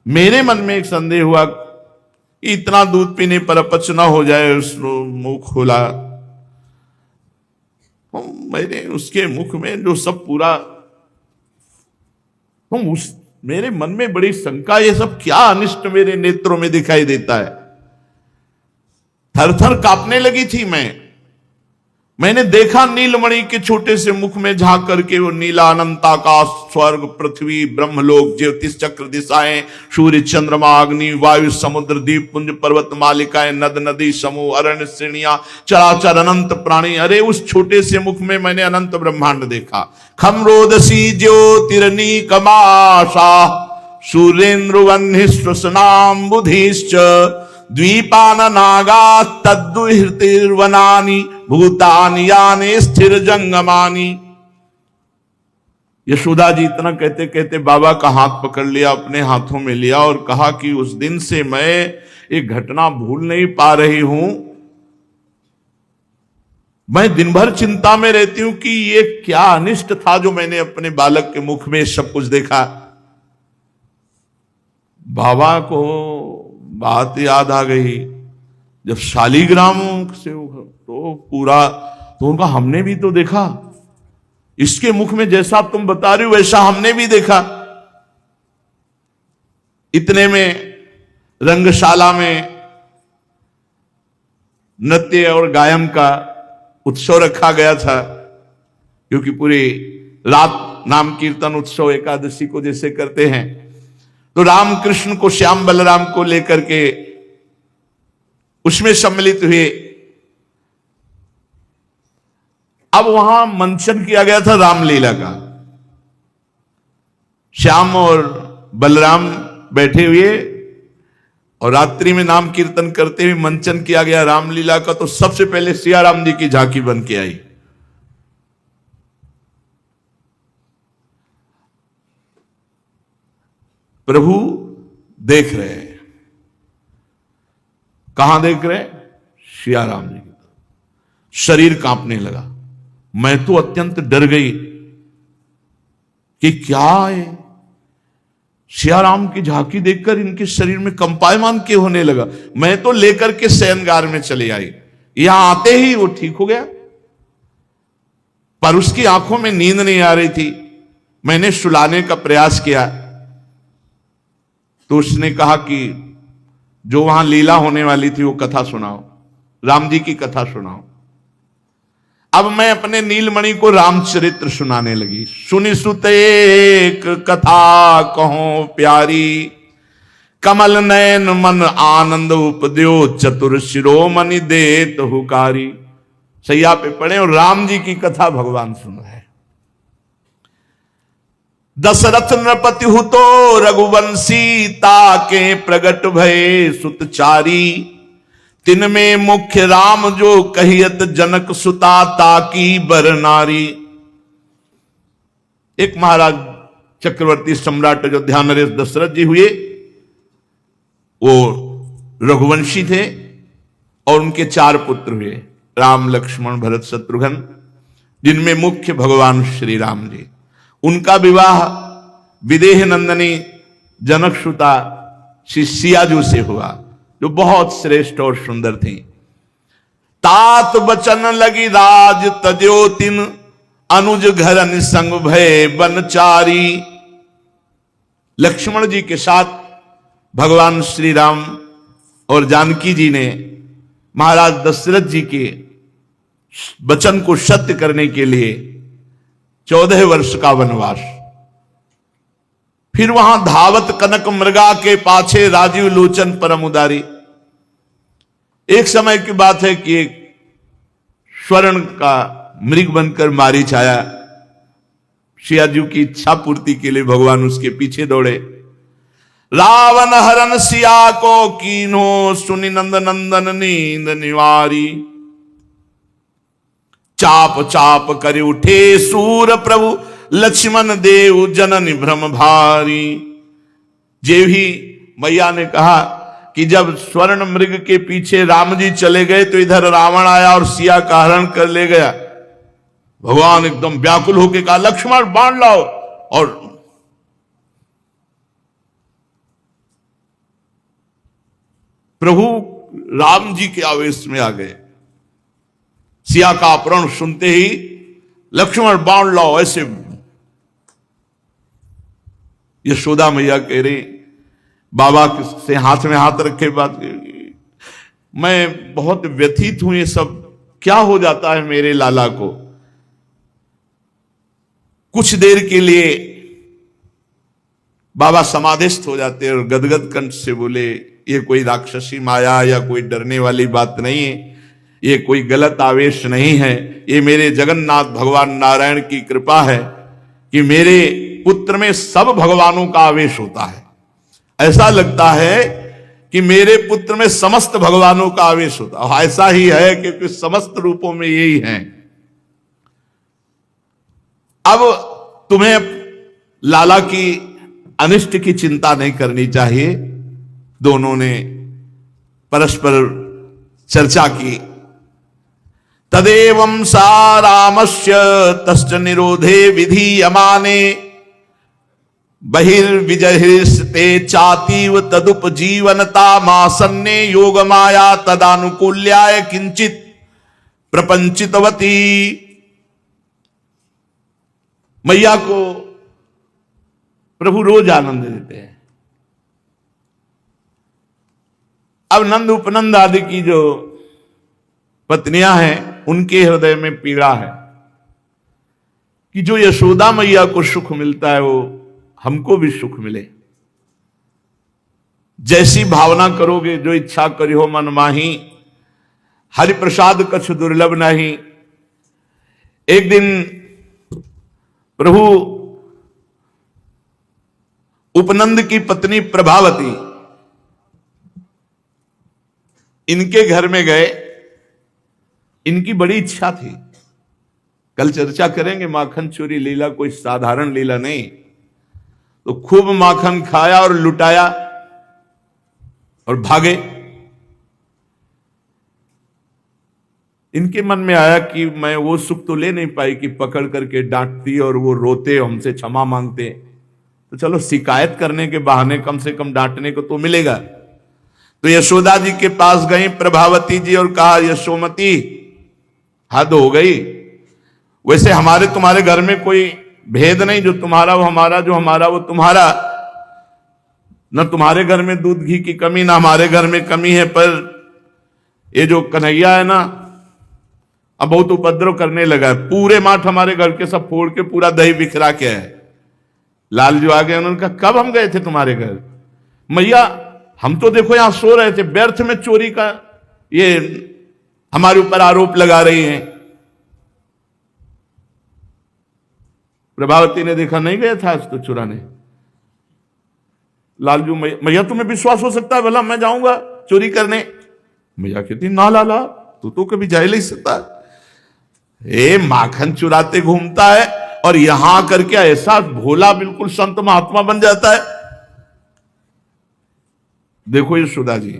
मेरे मन में एक संदेह हुआ कि इतना दूध पीने पर अपच न हो जाए। उसने मुंह खोला, मैंने उसके मुख में जो सब पूरा, मेरे मन में बड़ी शंका, ये सब क्या अनिष्ट मेरे नेत्रों में दिखाई देता है। थर थर कांपने लगी थी मैंने देखा नीलमणि के छोटे से मुख में झांक करके वो नीला अनंत आकाश, स्वर्ग, पृथ्वी, ब्रह्मलोक, ज्योतिष चक्र, दिशाएं, सूर्य, चंद्रमा, अग्नि, वायु, समुद्र, द्वीप पुंज, पर्वत मालिकाएं, नद नदी समूह, अरण्य श्रेणियां, चराचर अनंत प्राणी। अरे उस छोटे से मुख में मैंने अनंत ब्रह्मांड देखा। खमरोदसी ज्योतिरनी कमाशा सूर्येन्द्र वह्नि श्वसनाम बुधिश्च द्वीपान नागा तद्दुहिर्तिर्वनानि भूतानि यानि स्थिर जंगमानि। यशोदा जी इतना कहते कहते बाबा का हाथ पकड़ लिया, अपने हाथों में लिया और कहा कि उस दिन से मैं एक घटना भूल नहीं पा रही हूं। मैं दिन भर चिंता में रहती हूं कि ये क्या अनिष्ट था जो मैंने अपने बालक के मुख में सब कुछ देखा। बाबा को बात याद आ गई, जब शालीग्राम से तो पूरा, तो उनका हमने भी तो देखा, इसके मुख में जैसा तुम बता रही हो वैसा हमने भी देखा। इतने में रंगशाला में नृत्य और गायन का उत्सव रखा गया था, क्योंकि पूरी रात नाम कीर्तन उत्सव एकादशी को जैसे करते हैं तो रामकृष्ण को, श्याम बलराम को लेकर के उसमें सम्मिलित हुए। अब वहां मंचन किया गया था रामलीला का। श्याम और बलराम बैठे हुए और रात्रि में नाम कीर्तन करते हुए मंचन किया गया रामलीला का। तो सबसे पहले सिया राम जी की झांकी बन के आई। प्रभु देख रहे हैं। कहां देख रहे हैं? सिया राम जी की तरफ। शरीर कांपने लगा। मैं तो अत्यंत डर गई कि क्या है। सिया राम की झांकी देखकर इनके शरीर में कंपायमान क्यों होने लगा। मैं तो लेकर के शयनगार में चली आई। यहां आते ही वो ठीक हो गया, पर उसकी आंखों में नींद नहीं आ रही थी। मैंने सुलाने का प्रयास किया तो उसने कहा कि जो वहां लीला होने वाली थी वो कथा सुनाओ, राम जी की कथा सुनाओ। अब मैं अपने नीलमणि को रामचरित्र सुनाने लगी। सुनि सुत एक कथा कहो प्यारी, कमल नयन मन आनंद उपद्यो, चतुर शिरोमणि देत हुकारी। सैया पे पड़े और राम जी की कथा भगवान सुन रहे। दशरथ नृपति हुतो रघुवंशी, ताके प्रगट भये सुतचारी। तिनमें मुख्य राम जो कहियत जनक सुता, ताकी बर नारी। एक महाराज चक्रवर्ती सम्राट अयोध्या नरेश दशरथ जी हुए। वो रघुवंशी थे और उनके 4 पुत्र हुए, राम लक्ष्मण भरत शत्रुघ्न, जिनमें मुख्य भगवान श्री राम जी। उनका विवाह विदेह नंदनी जनक सुता सियाजू से हुआ, जो बहुत श्रेष्ठ और सुंदर थी। तात बचन लगी राज तजो तिन, अनुज घर निसंग भय बनचारी। लक्ष्मण जी के साथ भगवान श्री राम और जानकी जी ने महाराज दशरथ जी के वचन को सत्य करने के लिए 14 वर्ष का वनवास। फिर वहां धावत कनक मृगा के पाछे, राजीव लोचन परम उदारी। एक समय की बात है कि एक स्वर्ण का मृग बनकर मारीच आया। सियाजू की इच्छा पूर्ति के लिए भगवान उसके पीछे दौड़े। रावण हरन सिया को कीनो, सुनि नंद नंदन नींद निवारी। चाप चाप कर उठे सूर प्रभु, लक्ष्मण देव जननि भ्रम भारी। जे भी मैया ने कहा कि जब स्वर्ण मृग के पीछे राम जी चले गए तो इधर रावण आया और सिया का हरण कर ले गया। भगवान एकदम व्याकुल होकर कहा, लक्ष्मण बाण लाओ। और प्रभु राम जी के आवेश में आ गए। सिया का अपहरण सुनते ही लक्ष्मण बाण लाओ। ऐसे यशोदा मैया कह रही, बाबा से हाथ में हाथ रखे बात। मैं बहुत व्यथित हूं, ये सब क्या हो जाता है मेरे लाला को। कुछ देर के लिए बाबा समाधिस्थ हो जाते और गदगद कंठ से बोले, ये कोई राक्षसी माया या कोई डरने वाली बात नहीं है, ये कोई गलत आवेश नहीं है। ये मेरे जगन्नाथ भगवान नारायण की कृपा है कि मेरे पुत्र में सब भगवानों का आवेश होता है। ऐसा लगता है कि मेरे पुत्र में समस्त भगवानों का आवेश होता है। ऐसा ही है क्योंकि समस्त रूपों में यही है। अब तुम्हें लाला की अनिष्ट की चिंता नहीं करनी चाहिए। दोनों ने परस्पर चर्चा की। तदेवं सा रामस्य तश्च निरोधे विधीयमाने, बहिर्विजहिस्ते चातीव तदुपजीवनता मासन्ने योग माया तदानुकूल्याय किंचित प्रपंचितवती। मैया को प्रभु रोज आनंद देते हैं। अब नंद उपनंद आदि की जो पत्नियां हैं उनके हृदय में पीड़ा है कि जो यशोदा मैया को सुख मिलता है वो हमको भी सुख मिले। जैसी भावना करोगे, जो इच्छा करियो मन माही, हरि प्रसाद कछ दुर्लभ नहीं। एक दिन प्रभु उपनंद की पत्नी प्रभावती इनके घर में गए। इनकी बड़ी इच्छा थी, कल चर्चा करेंगे, माखन चोरी लीला कोई साधारण लीला नहीं। तो खूब माखन खाया और लुटाया और भागे। इनके मन में आया कि मैं वो सुख तो ले नहीं पाई कि पकड़ करके डांटती और वो रोते, हमसे क्षमा मांगते, तो चलो शिकायत करने के बहाने कम से कम डांटने को तो मिलेगा। तो यशोदा जी के पास गई प्रभावती जी और कहा, यशोमती हद हो गई, वैसे हमारे तुम्हारे घर में कोई भेद नहीं, जो तुम्हारा वो हमारा, जो हमारा वो तुम्हारा। न तुम्हारे घर में दूध घी की कमी, ना हमारे घर में कमी है, पर ये जो कन्हैया है ना, अब बहुत उपद्रव करने लगा है। पूरे माठ हमारे घर के सब फोड़ के पूरा दही बिखरा के है। लाल जो आ गए, उन्होंने कहा कब हम गए थे तुम्हारे घर? मैया हम तो देखो यहां सो रहे थे, व्यर्थ में चोरी का ये हमारे ऊपर आरोप लगा रही हैं। प्रभावती ने देखा नहीं गया था आज तो चुराने। लालजू, मैया तुम्हें विश्वास हो सकता है भला मैं जाऊंगा चोरी करने? मैया कहती ना लाला, तू तो कभी जा ही नहीं सकता। ए माखन चुराते घूमता है और यहां करके ऐसा भोला बिल्कुल संत महात्मा बन जाता है। देखो यशोदा जी,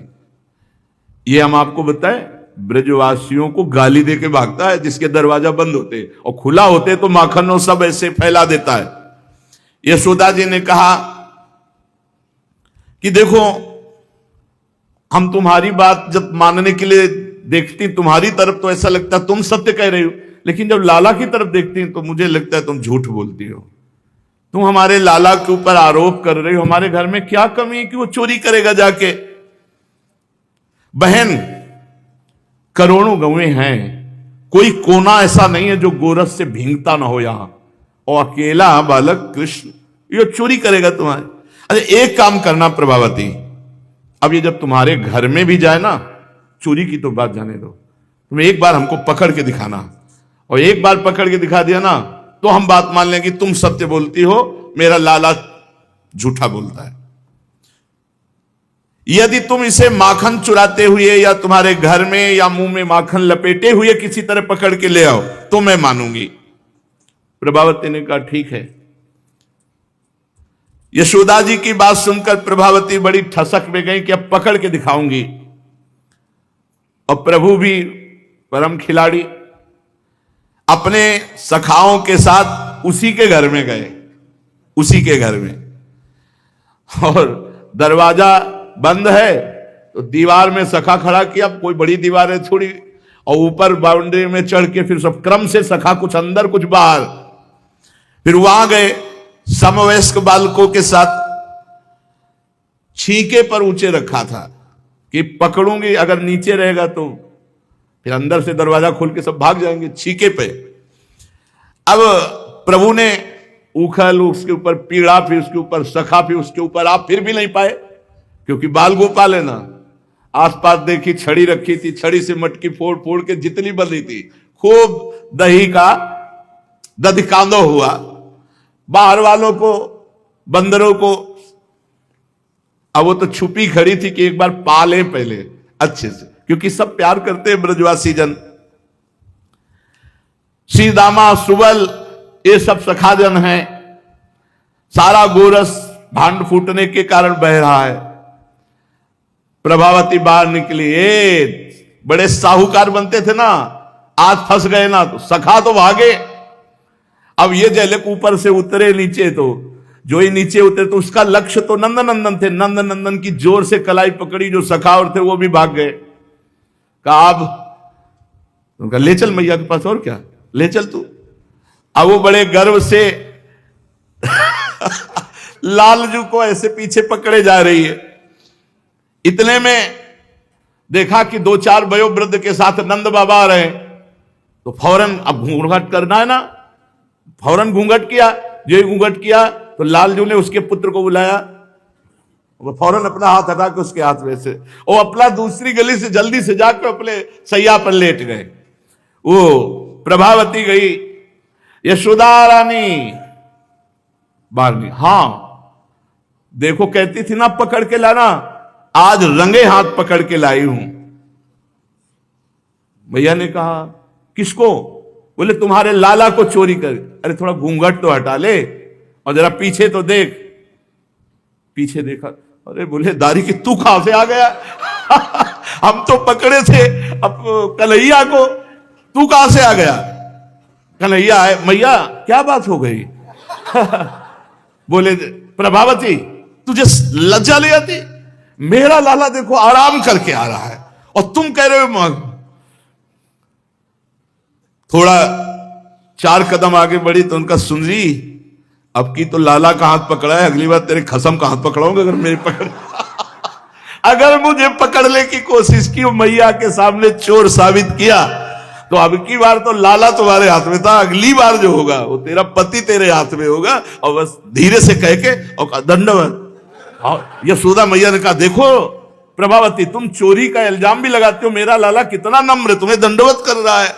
ये हम आपको बताएं, ब्रजवासियों को गाली देके भागता है, जिसके दरवाजा बंद होते और खुला होते तो माखन और सब ऐसे फैला देता है। यशोदा जी ने कहा कि देखो हम तुम्हारी बात जब मानने के लिए देखती तुम्हारी तरफ तो ऐसा लगता है तुम सत्य कह रही हो, लेकिन जब लाला की तरफ देखती तो मुझे लगता है तुम झूठ बोलती हो। तुम हमारे लाला के ऊपर आरोप कर रही हो, हमारे घर में क्या कमी है कि वो चोरी करेगा जाके? बहन, करोड़ों गौएं हैं, कोई कोना ऐसा नहीं है जो गोरस से भींगता ना हो यहां, और अकेला बालक कृष्ण ये चोरी करेगा तुम्हारे? अरे एक काम करना प्रभावती, अब ये जब तुम्हारे घर में भी जाए ना, चोरी की तो बात जाने दो, तुम एक बार हमको पकड़ के दिखाना, और एक बार पकड़ के दिखा दिया ना तो हम बात मान लेंगे तुम सत्य बोलती हो, मेरा लाला झूठा बोलता है। यदि तुम इसे माखन चुराते हुए या तुम्हारे घर में या मुंह में माखन लपेटे हुए किसी तरह पकड़ के ले आओ तो मैं मानूंगी। प्रभावती ने कहा ठीक है। यशोदा जी की बात सुनकर प्रभावती बड़ी ठसक में गई कि अब पकड़ के दिखाऊंगी। और प्रभु भी परम खिलाड़ी अपने सखाओं के साथ उसी के घर में गए, उसी के घर में, और दरवाजा बंद है तो दीवार में सखा खड़ा किया, कोई बड़ी दीवार है थोड़ी, और ऊपर बाउंड्री में चढ़ के फिर सब क्रम से सखा, कुछ अंदर कुछ बाहर। फिर वहां गए समवयस्क बालकों के साथ, छीके पर ऊंचे रखा था कि पकड़ूंगी, अगर नीचे रहेगा तो फिर अंदर से दरवाजा खोल के सब भाग जाएंगे, छीके पे। अब प्रभु ने उखल, उसके ऊपर पीड़ा, फिर उसके ऊपर सखा, फिर उसके ऊपर आप, फिर भी नहीं पाए, क्योंकि बाल गोपाल है ना। आसपास देखी छड़ी रखी थी, छड़ी से मटकी फोड़ फोड़ के जितनी बनी थी, खूब दही का दधिकांदो हुआ। बाहर वालों को, बंदरों को, अब वो तो छुपी खड़ी थी कि एक बार पाले पहले अच्छे से, क्योंकि सब प्यार करते हैं ब्रजवासी जन। श्री दामा, सुबल, ये सब सखाजन हैं। सारा गोरस भांड फूटने के कारण बह रहा है। प्रभावती बाहर निकली, ए बड़े साहूकार बनते थे ना, आज फंस गए ना, तो सखा तो भागे। अब ये जैलक ऊपर से उतरे नीचे, तो जो ही नीचे उतरे तो उसका लक्ष्य तो नंदनंदन थे। नंदनंदन की जोर से कलाई पकड़ी, जो सखावर थे वो भी भाग गए। कहा अब उनका ले चल मैया के पास, और क्या ले चल तू। अब वो बड़े गर्व से लालजू को ऐसे पीछे पकड़े जा रही है। इतने में देखा कि दो चार वयोवृद्ध के साथ नंद बाबा आ रहे हैं, तो फौरन अब घूंघट करना है ना, फौरन घूंघट किया। जो घूंघट किया तो लालजू ने उसके पुत्र को बुलाया, वो फौरन अपना हाथ हटा के उसके हाथ में से वो अपना दूसरी गली से जल्दी से जाकर अपने सैया पर लेट गए। वो प्रभावती गई, यशोदा रानी बाहर नहीं, हाँ देखो कहती थी ना पकड़ के लाना, आज रंगे हाथ पकड़ के लाई हूं। भैया ने कहा किसको? बोले तुम्हारे लाला को चोरी कर। अरे थोड़ा घूंघट तो हटा ले और जरा पीछे तो देख। पीछे देखा, अरे बोले दारी की तू कहां से आ गया? हम तो पकड़े थे अब कन्हैया को, तू कहां से आ गया? कन्हैया है। मैया क्या बात हो गई? बोले प्रभावती तुझे लज्जा ले आती? मेरा लाला देखो आराम करके आ रहा है और तुम कह रहे हो। थोड़ा 4 कदम आगे बढ़ी तो उनका सुन ली, अब की तो लाला का हाथ पकड़ा है, अगली बार तेरे खसम का हाथ पकड़ाऊंगा अगर मेरे पकड़ अगर मुझे पकड़ने की कोशिश की, मैया के सामने चोर साबित किया, तो अब की बार तो लाला तुम्हारे हाथ में था, अगली बार जो होगा वो तेरा पति तेरे हाथ में होगा। और बस धीरे से कह के और दंडवत। यशोदा मैया ने कहा देखो प्रभावती तुम चोरी का इल्जाम भी लगाते हो, मेरा लाला कितना नम्र तुम्हें दंडवत कर रहा है।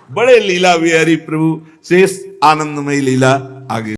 बड़े लीला विहारी प्रभु शेष आनंदमयी लीला आगे।